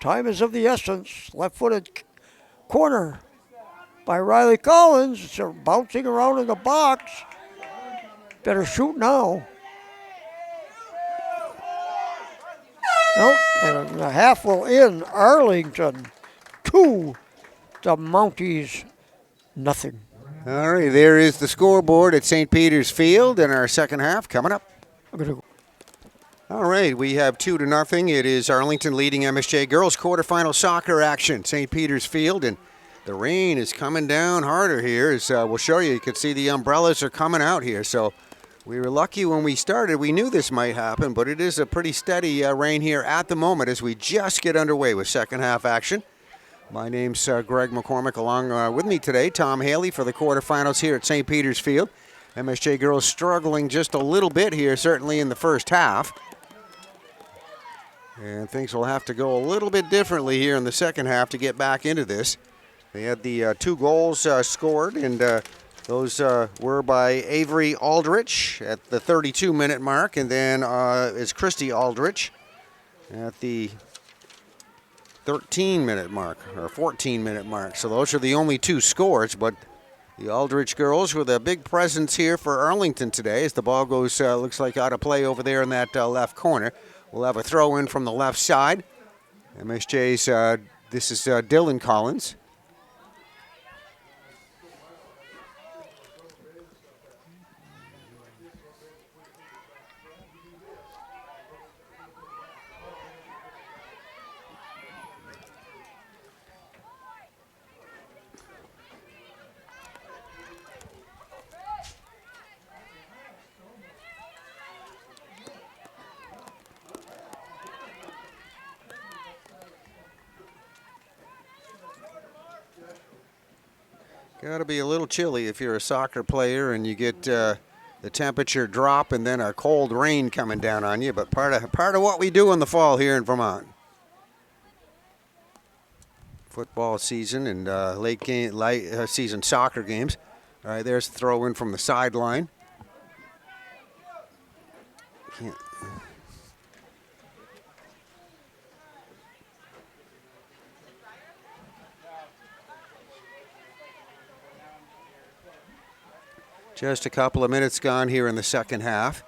S2: Time is of the essence. Left-footed corner by Riley Collins. It's bouncing around in the box. Better shoot now. Nope, and the half will end. Arlington 2, the Mounties nothing.
S1: All right, there is the scoreboard at St. Peter's Field in our second half coming up. All right, we have 2-0. It is Arlington leading MSJ girls quarterfinal soccer action, St. Peter's Field, and the rain is coming down harder here. As we'll show you, you can see the umbrellas are coming out here. So we were lucky when we started. We knew this might happen, but it is a pretty steady rain here at the moment as we just get underway with second half action. My name's Greg McCormick. Along with me today, Tom Haley for the quarterfinals here at St. Peter's Field. MSJ girls struggling just a little bit here, certainly in the first half. And things will have to go a little bit differently here in the second half to get back into this. They had the 2 goals scored, and those were by Avery Aldrich at the 32-minute mark, and then it's Christy Aldrich at the 13-minute mark, or 14-minute mark. So those are the only 2 scores, but the Aldrich girls with a big presence here for Arlington today as the ball goes, looks like out of play over there in that left corner. We'll have a throw in from the left side. MSJ's, this is Dylan Collins. Got to be a little chilly if you're a soccer player and you get the temperature drop and then a cold rain coming down on you. But part of what we do in the fall here in Vermont. Football season and late season soccer games. All right, there's the throw in from the sideline. Just a couple of minutes gone here in the second half.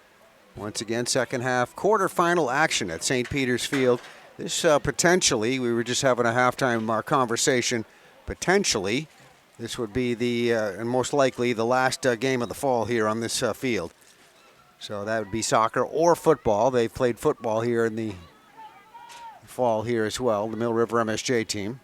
S1: Once again, second half quarterfinal action at St. Peter's Field. This potentially, we were just having a halftime conversation, potentially this would be the, and most likely, the last game of the fall here on this field. So that would be soccer or football. They've played football here in the fall here as well, the Mill River MSJ team.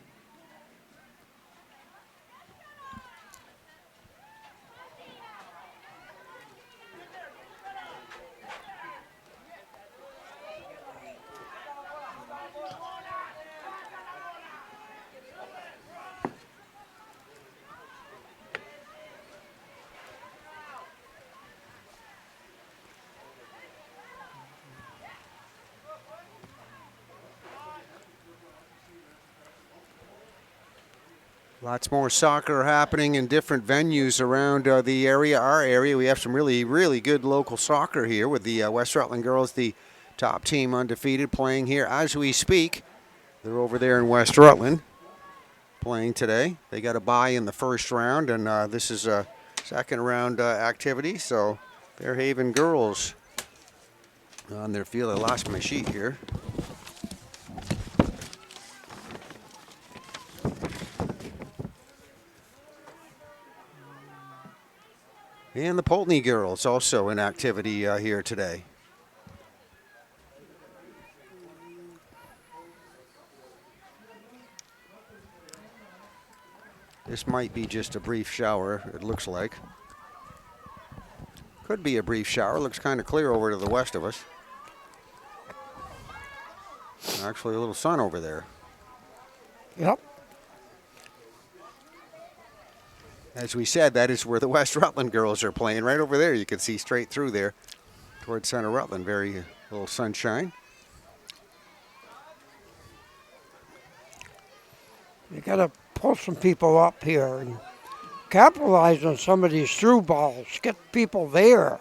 S1: Lots more soccer happening in different venues around the area, our area. We have some really, really good local soccer here with the West Rutland girls, the top team undefeated, playing here as we speak. They're over there in West Rutland playing today. They got a bye in the first round, and this is a second round activity. So Fairhaven girls on their field. I lost my sheet here. And the Poultney girls also in activity here today. This might be just a brief shower, it looks like. Could be a brief shower. Looks kind of clear over to the west of us. Actually, a little sun over there.
S2: Yep.
S1: As we said, that is where the West Rutland girls are playing. Right over there, you can see straight through there towards Center Rutland. Very little sunshine.
S2: You got to pull some people up here and capitalize on some of these through balls. Get people there.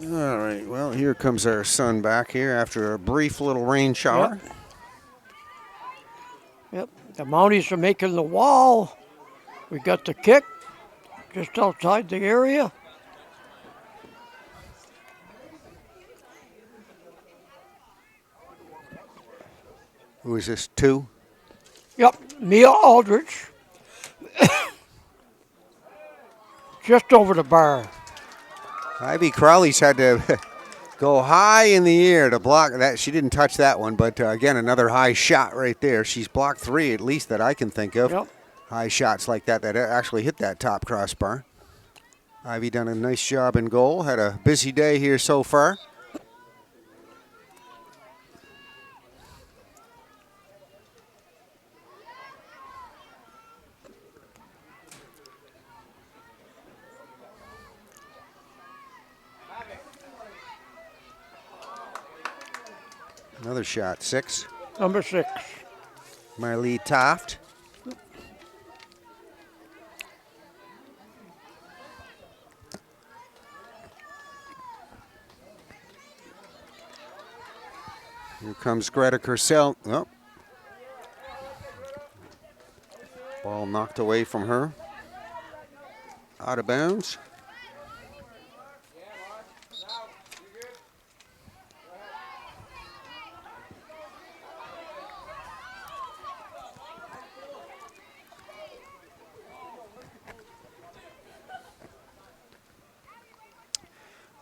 S1: All right, well, here comes our sun back here after a brief little rain shower.
S2: Yep. The Mounties are making the wall. We got the kick just outside the area.
S1: Who is this, 2?
S2: Yep, Mia Aldrich. Just over the bar.
S1: Ivy Crowley's had to go high in the air to block that. She didn't touch that one, but again, another high shot right there. She's blocked 3 at least that I can think of.
S2: Yep.
S1: High shots like that actually hit that top crossbar. Ivy done a nice job in goal. Had a busy day here so far. Another shot, 6.
S2: Number 6.
S1: Marlee Toft. Here comes Greta Kersell. Oh. Ball knocked away from her. Out of bounds.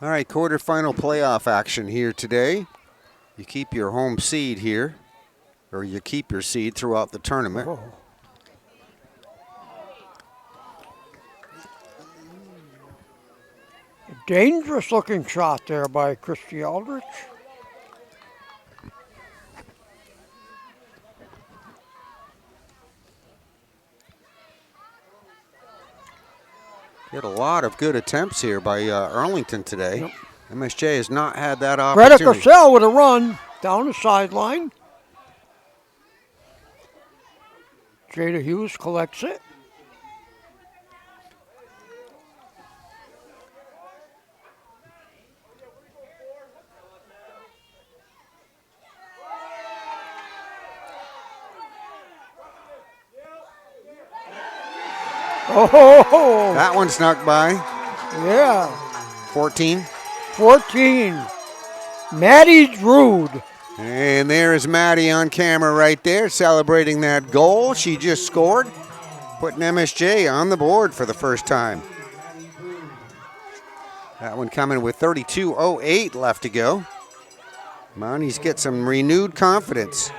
S1: All right, quarterfinal playoff action here today. You keep your home seed here, or you keep your seed throughout the tournament.
S2: Oh. Dangerous looking shot there by Christy Aldrich.
S1: Get a lot of good attempts here by Arlington today.
S2: Yep.
S1: MSJ has not had that
S2: Greta
S1: opportunity.
S2: Kersell with a run down the sideline. Jada Hughes collects it. Oh,
S1: That one snuck by.
S2: yeah.
S1: 14.
S2: 14. Maddie Drude.
S1: And there is Maddie on camera right there celebrating that goal she just scored, putting MSJ on the board for the first time. That one coming with 32:08 left to go. Mounties get some renewed confidence.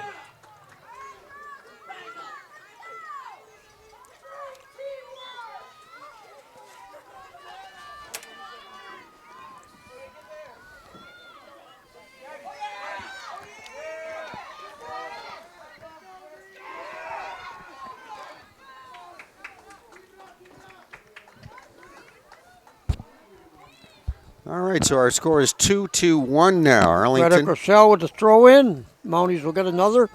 S1: All right, so our score is 2-1 now.
S2: Greta
S1: Arlington.
S2: Grosel with the throw in. Mounties will get another.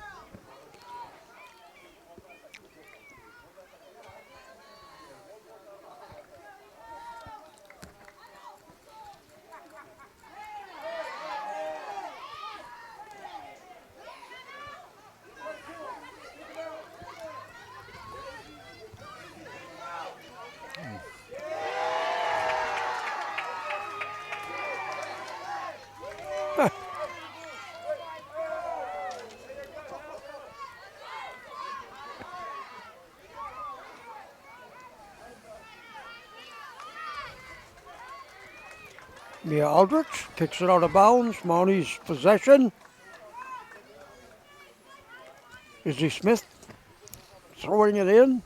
S2: Mia Aldrich kicks it out of bounds. Mounties possession. Izzy Smith throwing it in.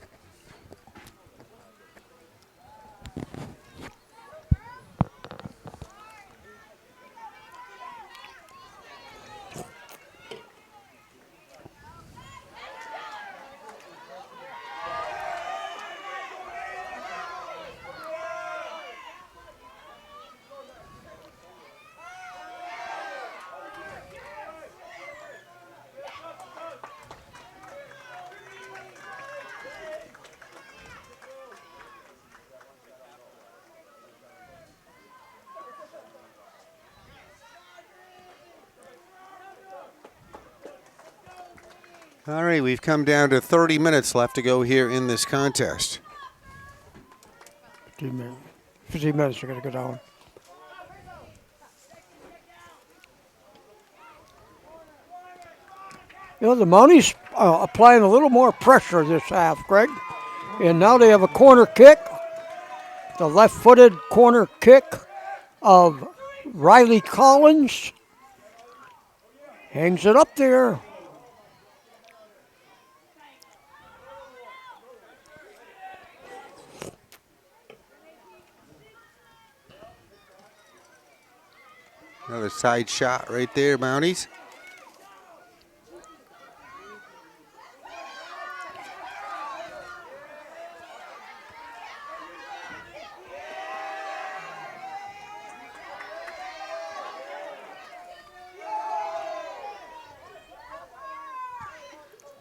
S1: All right, we've come down to 30 minutes left to go here in this contest.
S2: 15 minutes. 15 minutes are going to go down. You know, the Mounties applying a little more pressure this half, Greg. And now they have a corner kick. The left-footed corner kick of Riley Collins. Hangs it up there.
S1: Another side shot right there, Mounties.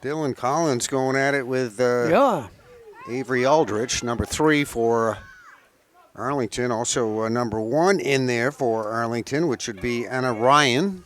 S1: Dylan Collins going at it with Avery Aldrich, number 3 for Arlington. Also number 1 in there for Arlington, which would be Anna Ryan.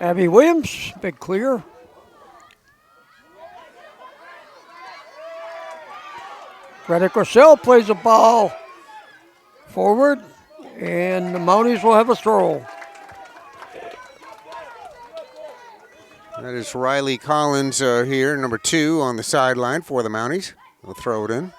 S2: Abby Williams, big clear. Greta Grosel plays the ball forward, and the Mounties will have a throw.
S1: That is Riley Collins here, number 2 on the sideline for the Mounties. They'll throw it in.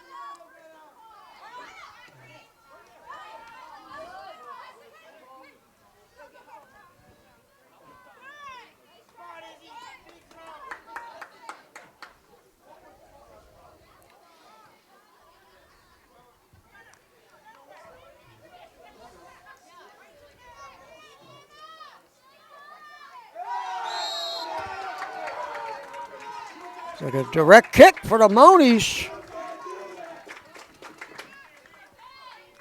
S2: Like a direct kick for the Mounties.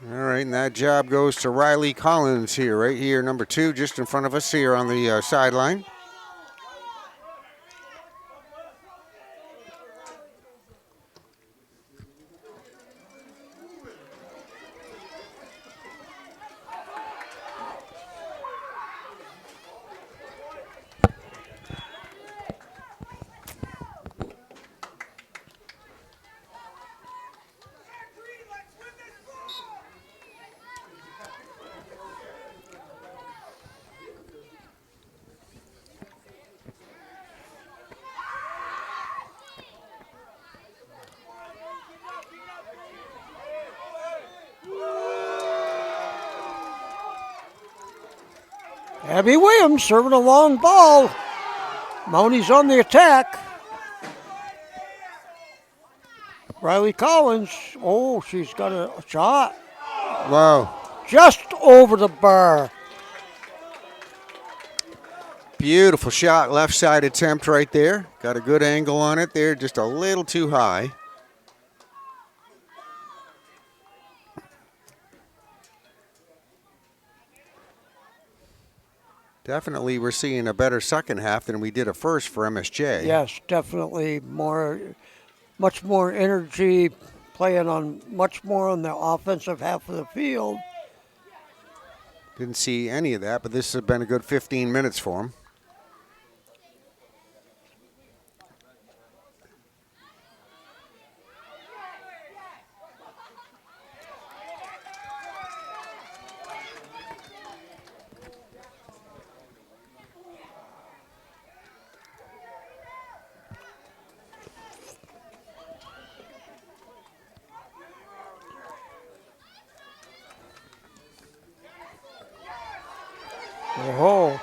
S1: All right, and that job goes to Riley Collins here, right here, number 2, just in front of us here on the sideline.
S2: Abby Williams serving a long ball. Mounties on the attack. Riley Collins. Oh, she's got a shot.
S1: Wow.
S2: Just over the bar.
S1: Beautiful shot, left side attempt right there. Got a good angle on it there, just a little too high. Definitely we're seeing a better second half than we did at first for MSJ.
S2: Yes, definitely much more energy, playing on much more on the offensive half of the field.
S1: Didn't see any of that, but this has been a good 15 minutes for them.
S2: Oh,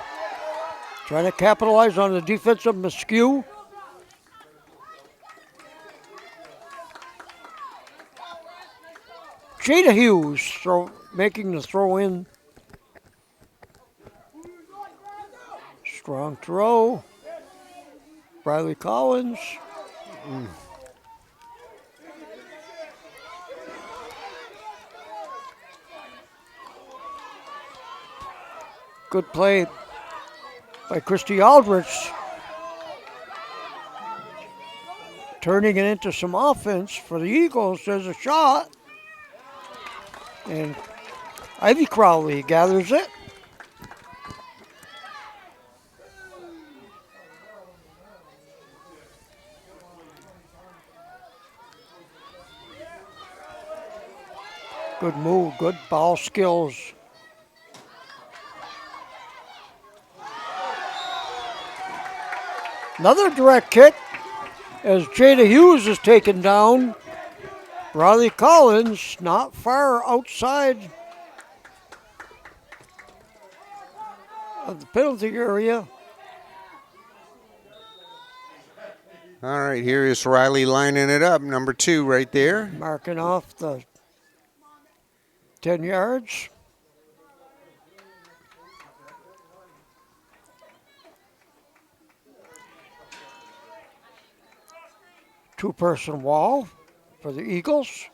S2: trying to capitalize on the defensive miscue. Jada Hughes making the throw in. Strong throw. Riley Collins. Good play by Christy Aldrich. Turning it into some offense for the Eagles. There's a shot. And Ivy Crowley gathers it. Good move, good ball skills. Another direct kick as Jada Hughes is taken down. Riley Collins not far outside of the penalty area.
S1: All right, here is Riley lining it up, number 2 right there.
S2: Marking off the 10 yards. Two-person wall for the Eagles.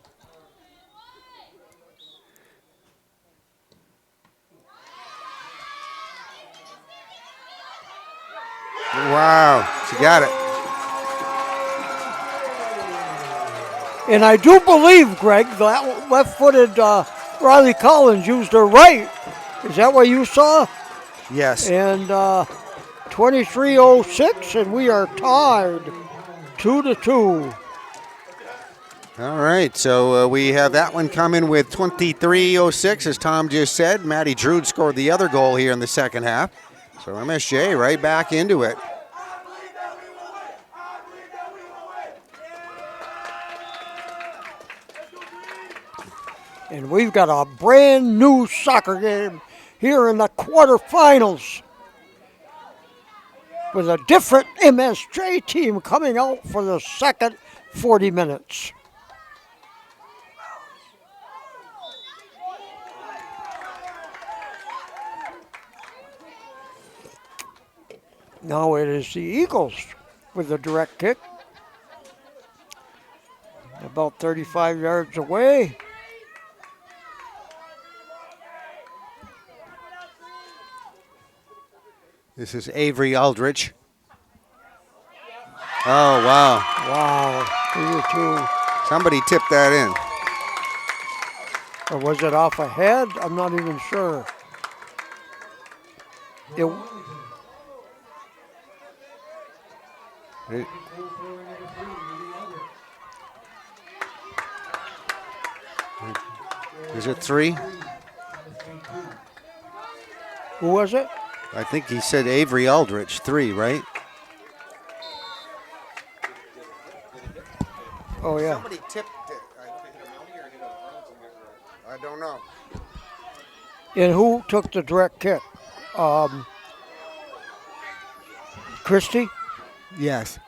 S1: Wow, she got it.
S2: And I do believe, Greg, that left-footed Riley Collins used her right. Is that what you saw?
S1: Yes.
S2: And 23:06, and we are tied 2-2.
S1: All right, so we have that one coming with 23:06, as Tom just said. Maddie Drude scored the other goal here in the second half. So MSJ right back into it.
S2: And we've got a brand new soccer game here in the quarterfinals with a different MSJ team coming out for the second 40 minutes. Now it is the Eagles with a direct kick. About 35 yards away.
S1: This is Avery Aldrich. Oh, wow.
S2: Wow, 3-2.
S1: Somebody tipped that in.
S2: Or was it off a head? I'm not even sure.
S1: Is it 3?
S2: Who was it?
S1: I think he said Avery Aldrich, 3, right?
S2: Oh, yeah.
S1: Somebody tipped it. I don't know.
S2: And who took the direct kick? Christie.
S4: Yes.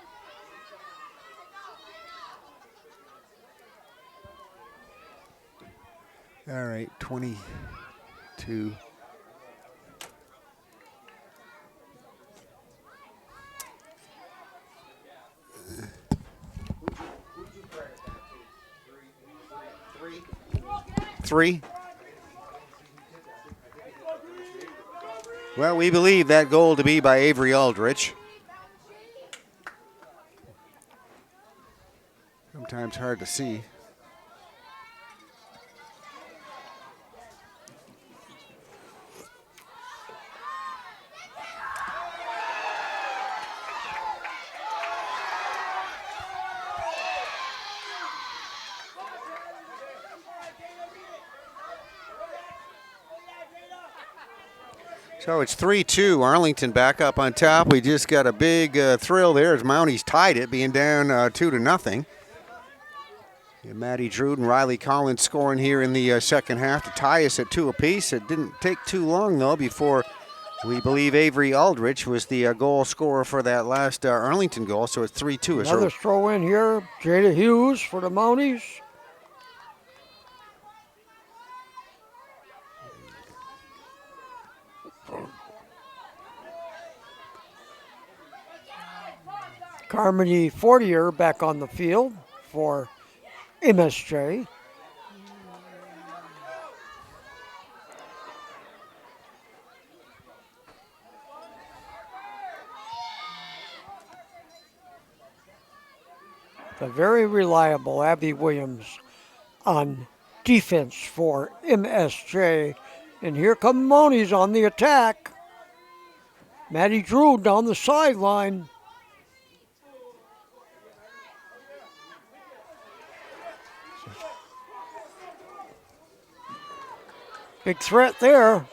S4: All right, 22.
S1: Three. Well, we believe that goal to be by Avery Aldrich.
S4: Sometimes hard to see.
S1: So it's 3-2. Arlington back up on top. We just got a big thrill there as Mounties tied it, being down 2-0. And Maddie Drude and Riley Collins scoring here in the second half to tie us at 2 apiece. It didn't take too long, though, before we believe Avery Aldrich was the goal scorer for that last Arlington goal. So it's 3-2.
S2: Another throw in here. Jada Hughes for the Mounties. Carmody Fortier back on the field for MSJ. The very reliable Abby Williams on defense for MSJ. And here come Mounties on the attack. Maddie Drew down the sideline. Big threat there.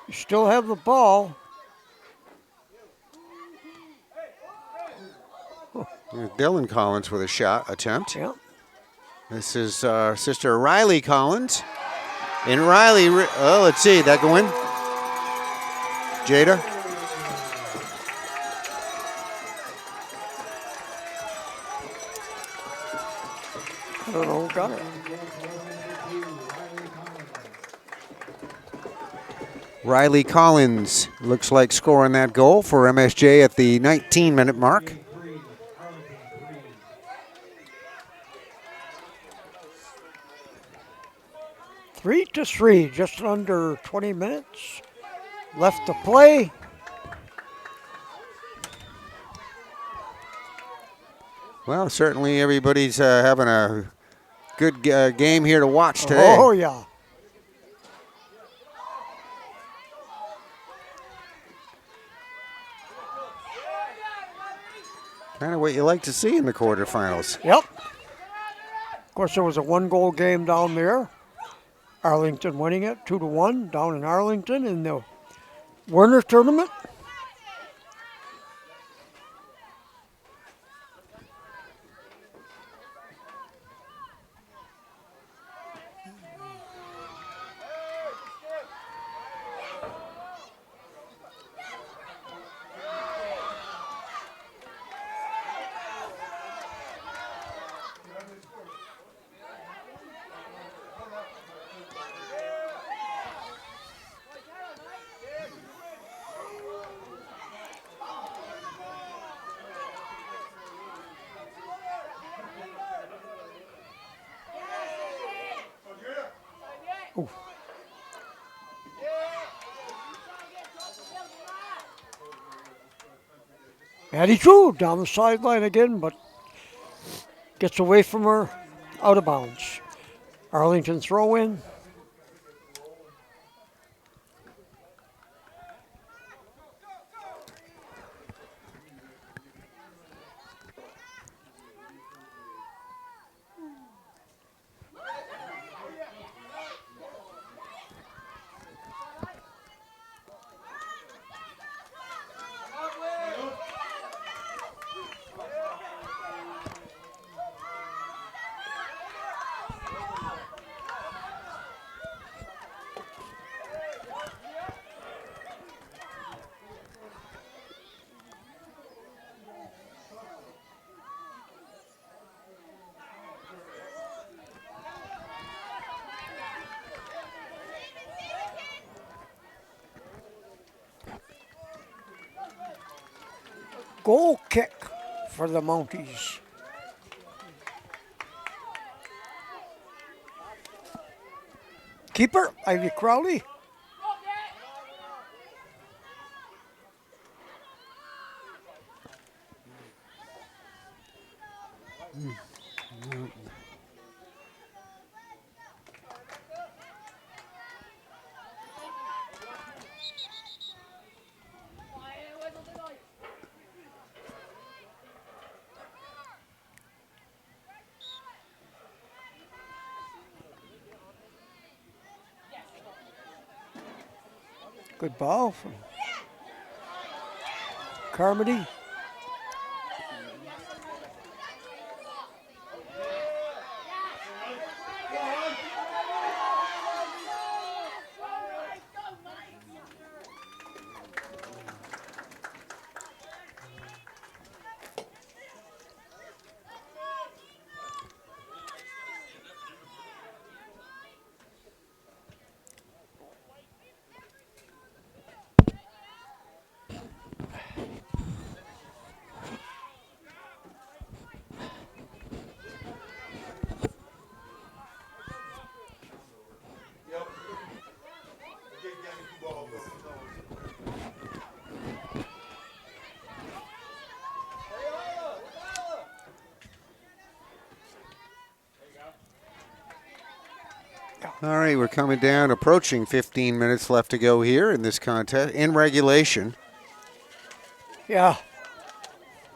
S2: You still have the ball.
S1: Dylan Collins with a shot attempt.
S2: Yeah.
S1: This is sister Riley Collins. And Riley, let's see, that go in? Jada?
S2: I don't know who got it.
S1: Riley Collins looks like scoring that goal for MSJ at the 19-minute mark.
S2: Three to three, just under 20 minutes left to play.
S1: Well, certainly everybody's having a good game here to watch today.
S2: Oh, yeah.
S1: Kind of what you like to see in the quarterfinals.
S2: Yep. Of course, there was a one-goal game down there. Arlington winning it 2-1 down in Arlington in the Werner tournament. Ooh. Maddie Drew down the sideline again, but gets away from her, out of bounds. Arlington throw in. Goal kick for the Mounties. Keeper, Ivy Crowley. Good ball from Carmody.
S1: All right, we're coming down, approaching 15 minutes left to go here in this contest, in regulation.
S2: Yeah.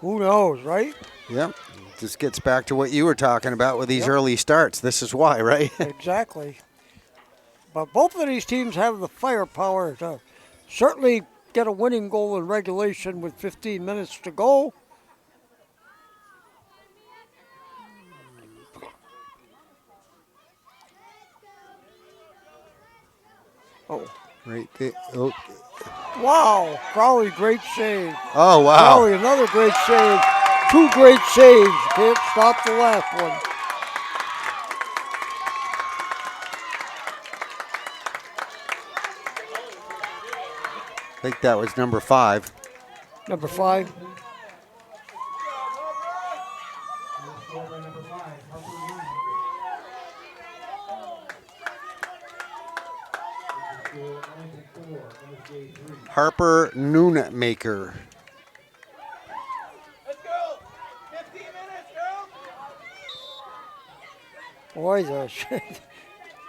S2: Who knows, right?
S1: Yep. This gets back to what you were talking about with these early starts. This is why, right?
S2: Exactly. But both of these teams have the firepower to certainly get a winning goal in regulation with 15 minutes to go. Oh.
S1: Right there. Oh.
S2: Wow. Crowley, great save.
S1: Oh, wow.
S2: Crowley, another great save. Two great saves. Can't stop the last one.
S1: I think that was number 5.
S2: Number 5.
S1: Harper Noonmaker.
S3: Let's go. 15 minutes, girl.
S2: Boy, the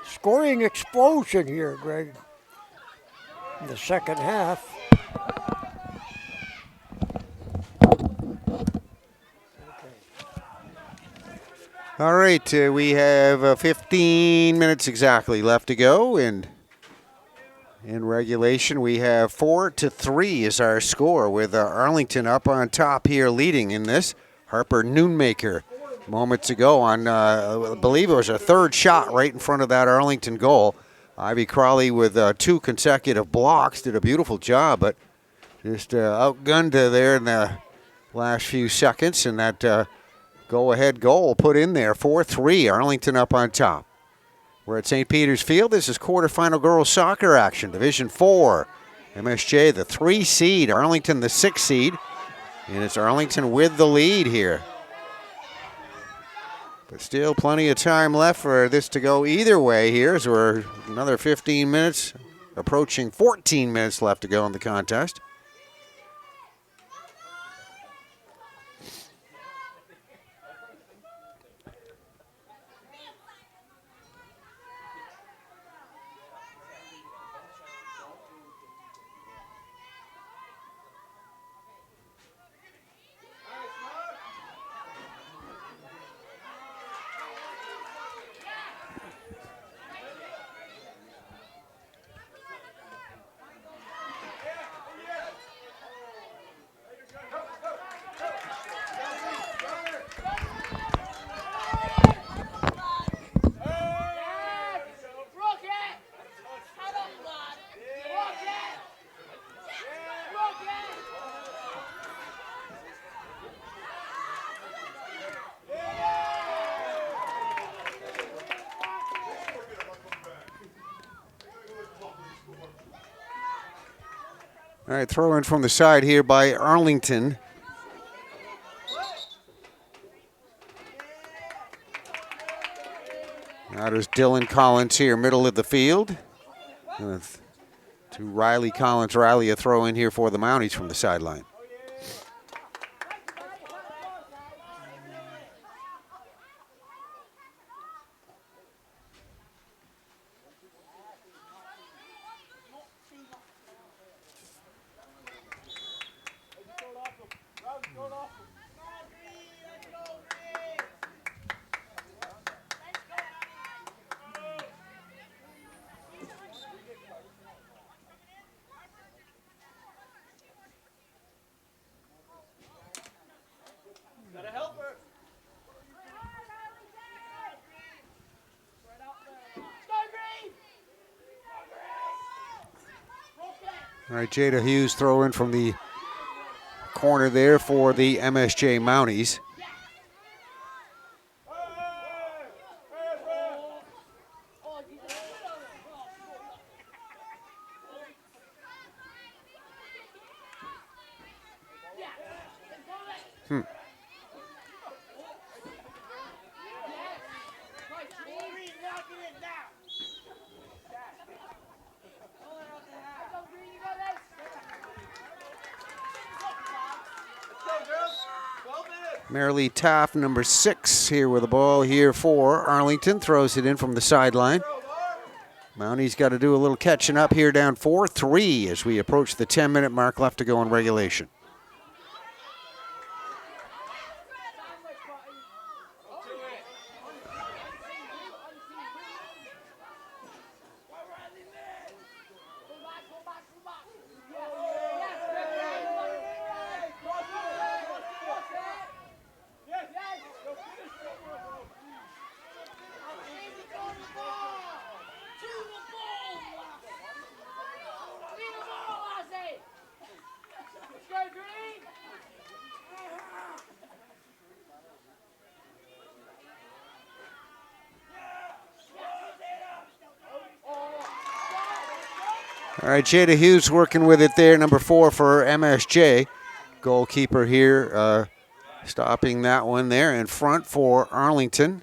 S2: scoring explosion here, Greg, in the second half.
S1: All right, we have 15 minutes exactly left to go, and in regulation, we have 4-3 is our score, with Arlington up on top here, leading in this. Harper Noonmaker moments ago on, I believe it was a third shot right in front of that Arlington goal. Ivy Crawley with 2 consecutive blocks did a beautiful job, but just outgunned there in the last few seconds, and that go-ahead goal put in there. 4-3, Arlington up on top. We're at St. Peter's Field. This is quarterfinal girls soccer action. Division 4. MSJ, the 3 seed. Arlington, the 6 seed. And it's Arlington with the lead here. But still plenty of time left for this to go either way here, as we're another 15 minutes, approaching 14 minutes left to go in the contest. All right, throw in from the side here by Arlington. Now there's Dylan Collins here, middle of the field. To Riley Collins. Riley a throw in here for the Mounties from the sideline. All right, Jada Hughes throw in from the corner there for the MSJ Mounties. Marilee Taft, number 6, here with the ball here for Arlington. Throws it in from the sideline. Mounties got to do a little catching up here, down 4-3 as we approach the 10-minute mark left to go in regulation. All right, Jada Hughes working with it there, number 4 for MSJ. Goalkeeper here, stopping that one there in front for Arlington.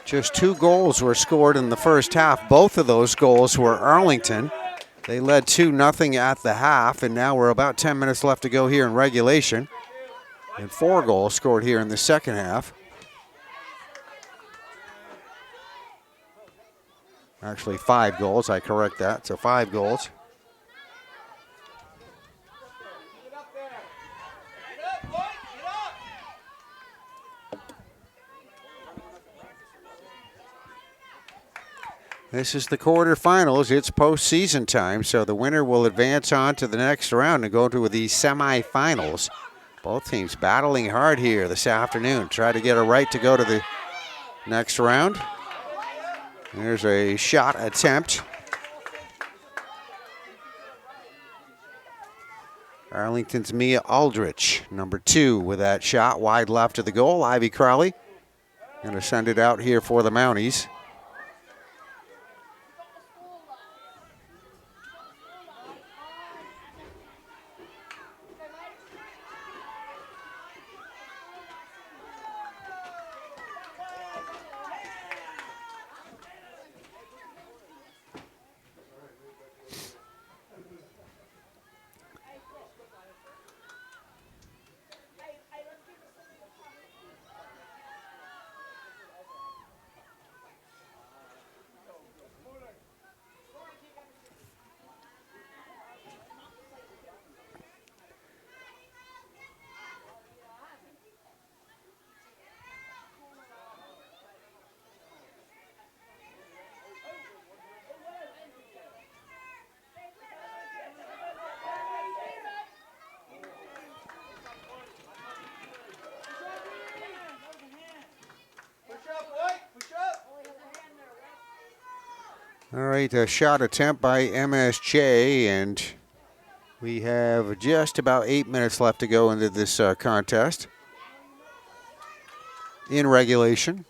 S1: Just 2 goals were scored in the first half. Both of those goals were Arlington. They led 2-0 at the half, and now we're about 10 minutes left to go here in regulation. And 4 goals scored here in the second half. Actually, 5 goals. I correct that. So 5 goals. This is the quarterfinals. It's postseason time, so the winner will advance on to the next round and go to the semifinals. Both teams battling hard here this afternoon. Try to get a right to go to the next round. There's a shot attempt. Arlington's Mia Aldrich, number 2, with that shot wide left of the goal. Ivy Crowley going to send it out here for the Mounties. All right, a shot attempt by MSJ, and we have just about 8 minutes left to go into this contest in regulation.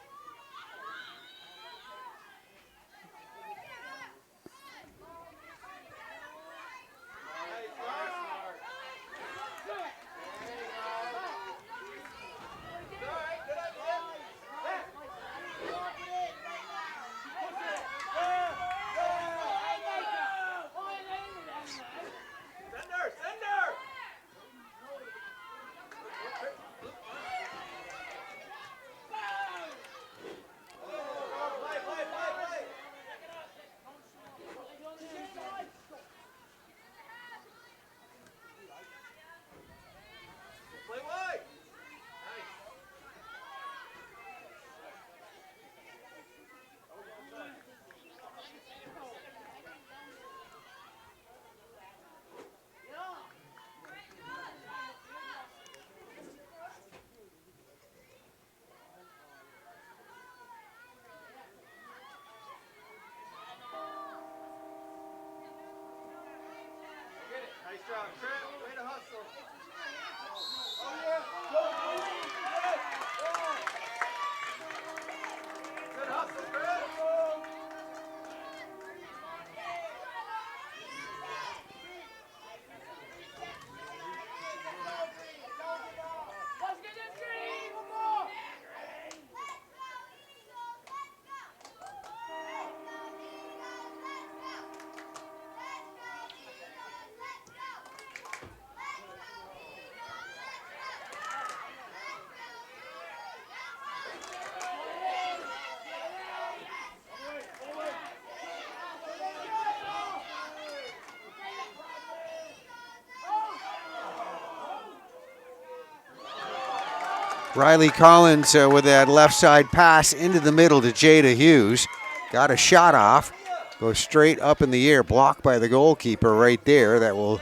S1: Riley Collins with that left side pass into the middle to Jada Hughes. Got a shot off. Goes straight up in the air, blocked by the goalkeeper right there. That will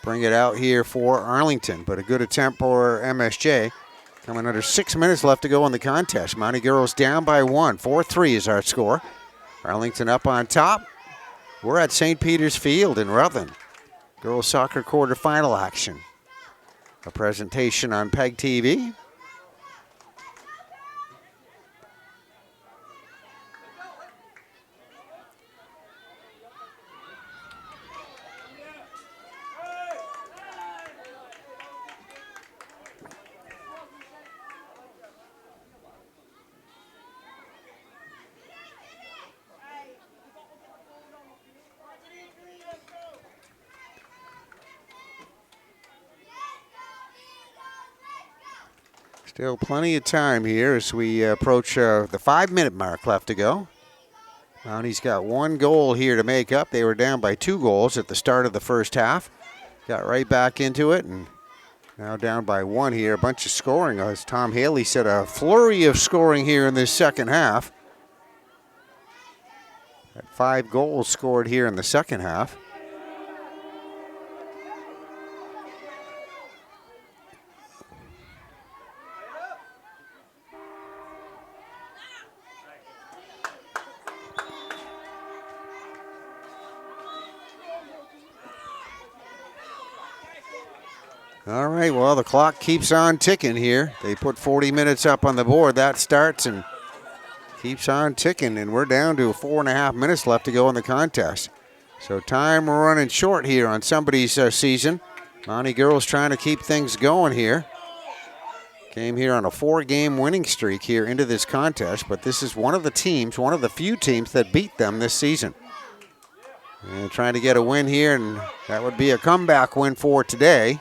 S1: bring it out here for Arlington. But a good attempt for MSJ. Coming under 6 minutes left to go in the contest. Mountie girls down by 1. 4-3 is our score. Arlington up on top. We're at St. Peter's Field in Rutland. Girls soccer quarterfinal action. A presentation on PEGTV. Still plenty of time here as we approach the 5-minute mark left to go. Mounties got 1 goal here to make up. They were down by 2 goals at the start of the first half. Got right back into it and now down by 1 here. A bunch of scoring. As Tom Haley said, a flurry of scoring here in this second half. Got 5 goals scored here in the second half. All right, well, the clock keeps on ticking here. They put 40 minutes up on the board. That starts and keeps on ticking, and we're down to 4.5 minutes left to go in the contest. So time running short here on somebody's season. Mountie girls trying to keep things going here. Came here on a 4-game winning streak here into this contest, but this is one of the teams, one of the few teams that beat them this season. And trying to get a win here, and that would be a comeback win for today.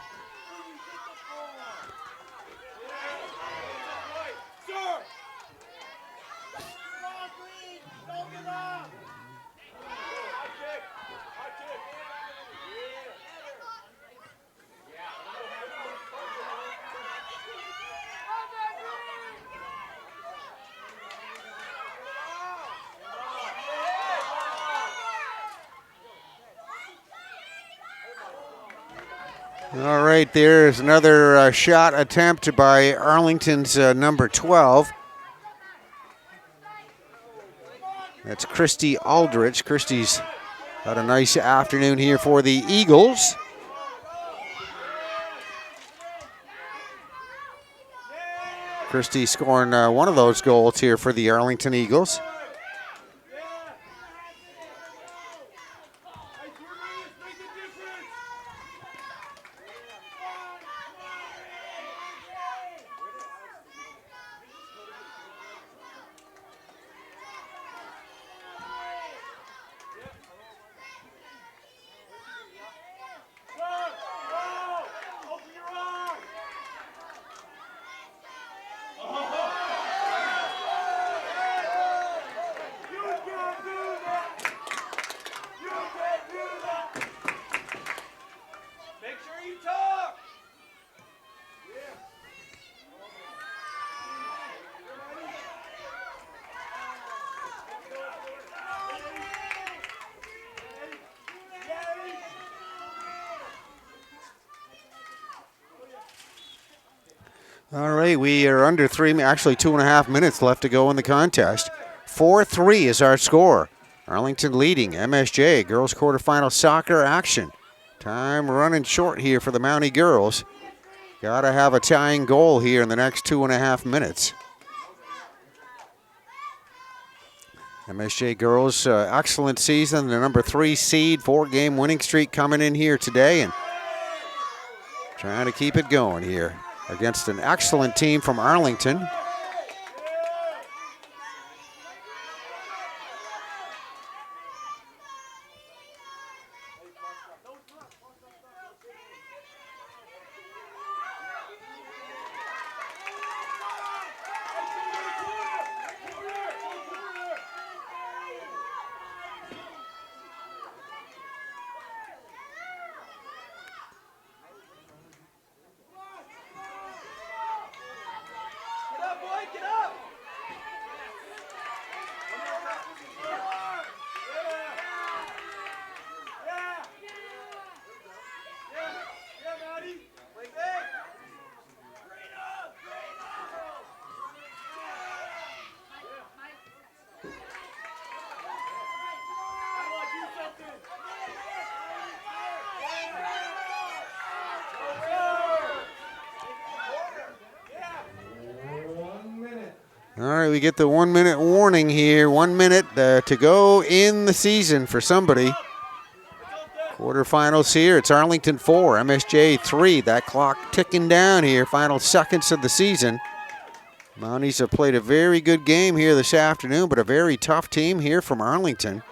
S1: All right, there's another shot attempt by Arlington's number 12. That's Christy Aldrich. Christy's had a nice afternoon here for the Eagles. Christy scoring one of those goals here for the Arlington Eagles. All right, we are under 2.5 minutes left to go in the contest. 4-3 is our score. Arlington leading MSJ, girls quarterfinal soccer action. Time running short here for the Mountie girls. Got to have a tying goal here in the next 2.5 minutes. MSJ girls, excellent season. The number 3 seed, 4-game winning streak coming in here today and trying to keep it going here against an excellent team from Arlington. All right, we get the 1-minute warning here. 1 minute to go in the season for somebody. Quarterfinals here. It's Arlington 4, MSJ 3. That clock ticking down here. Final seconds of the season. Mounties have played a very good game here this afternoon, but a very tough team here from Arlington.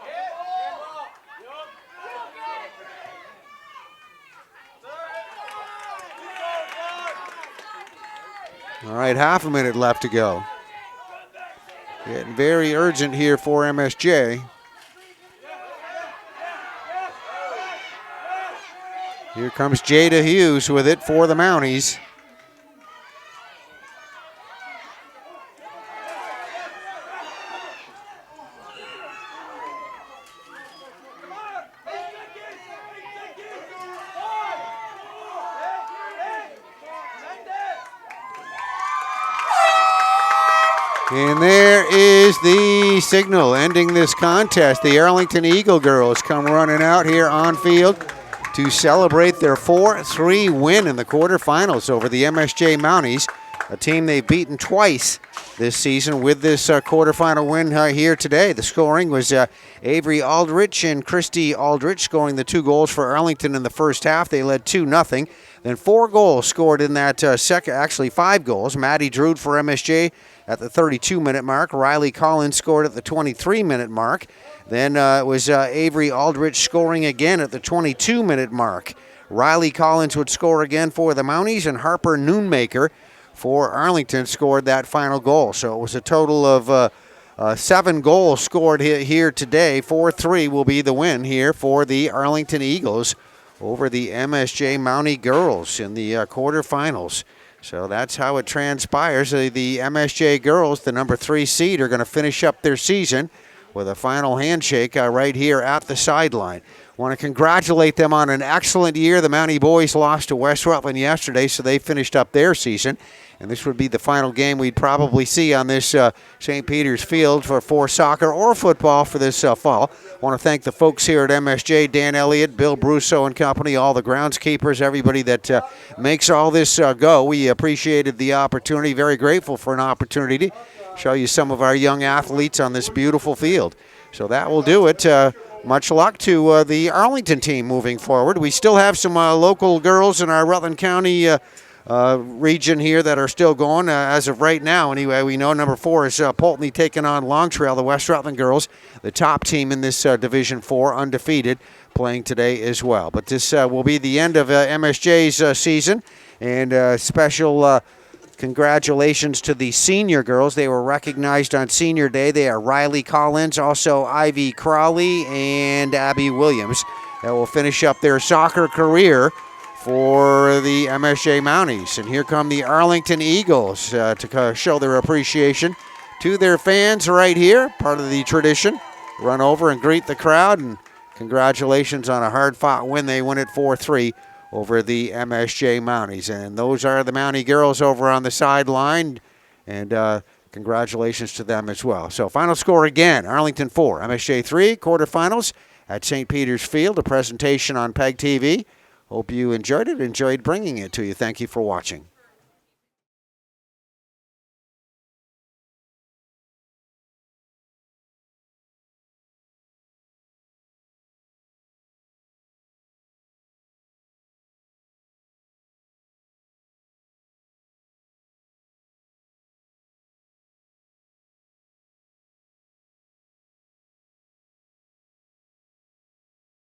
S1: All right, half a minute left to go. Getting very urgent here for MSJ. Here comes Jada Hughes with it for the Mounties. And there is the signal ending this contest. The Arlington Eagle girls come running out here on field to celebrate their 4-3 win in the quarterfinals over the MSJ Mounties, a team they've beaten twice this season with this quarterfinal win here today. The scoring was Avery Aldrich and Christy Aldrich scoring the 2 goals for Arlington in the first half. They led 2-0. Then 4 goals scored in that second, actually 5 goals. Maddie Drude for MSJ at the 32-minute mark. Riley Collins scored at the 23-minute mark. Then it was Avery Aldrich scoring again at the 22-minute mark. Riley Collins would score again for the Mounties, and Harper Noonmaker for Arlington scored that final goal. So it was a total of 7 goals scored here today. 4-3 will be the win here for the Arlington Eagles over the MSJ Mountie girls in the quarterfinals. So that's how it transpires. The MSJ girls, the number 3 seed, are going to finish up their season with a final handshake right here at the sideline. Want to congratulate them on an excellent year. The Mountie boys lost to West Rutland yesterday, so they finished up their season. And this would be the final game we'd probably see on this St. Peter's field for soccer or football for this fall. I want to thank the folks here at MSJ, Dan Elliott, Bill Brusso and company, all the groundskeepers, everybody that makes all this go. We appreciated the opportunity, very grateful for an opportunity to show you some of our young athletes on this beautiful field. So that will do it. Much luck to the Arlington team moving forward. We still have some local girls in our Rutland County region here that are still going as of right now. Anyway, we know number 4 is Pulteney taking on Long Trail, the West Rutland girls, the top team in this Division 4, undefeated, playing today as well. But this will be the end of MSJ's season, and special congratulations to the senior girls. They were recognized on Senior Day. They are Riley Collins, also Ivy Crowley, and Abby Williams. That will finish up their soccer career for the MSJ Mounties. And here come the Arlington Eagles to show their appreciation to their fans right here, part of the tradition. Run over and greet the crowd, and congratulations on a hard-fought win. They win it 4-3 over the MSJ Mounties. And those are the Mountie girls over on the sideline, and congratulations to them as well. So final score again, Arlington 4, MSJ 3, quarterfinals at St. Peter's Field, a presentation on PEGTV. Hope you enjoyed it, enjoyed bringing it to you. Thank you for watching.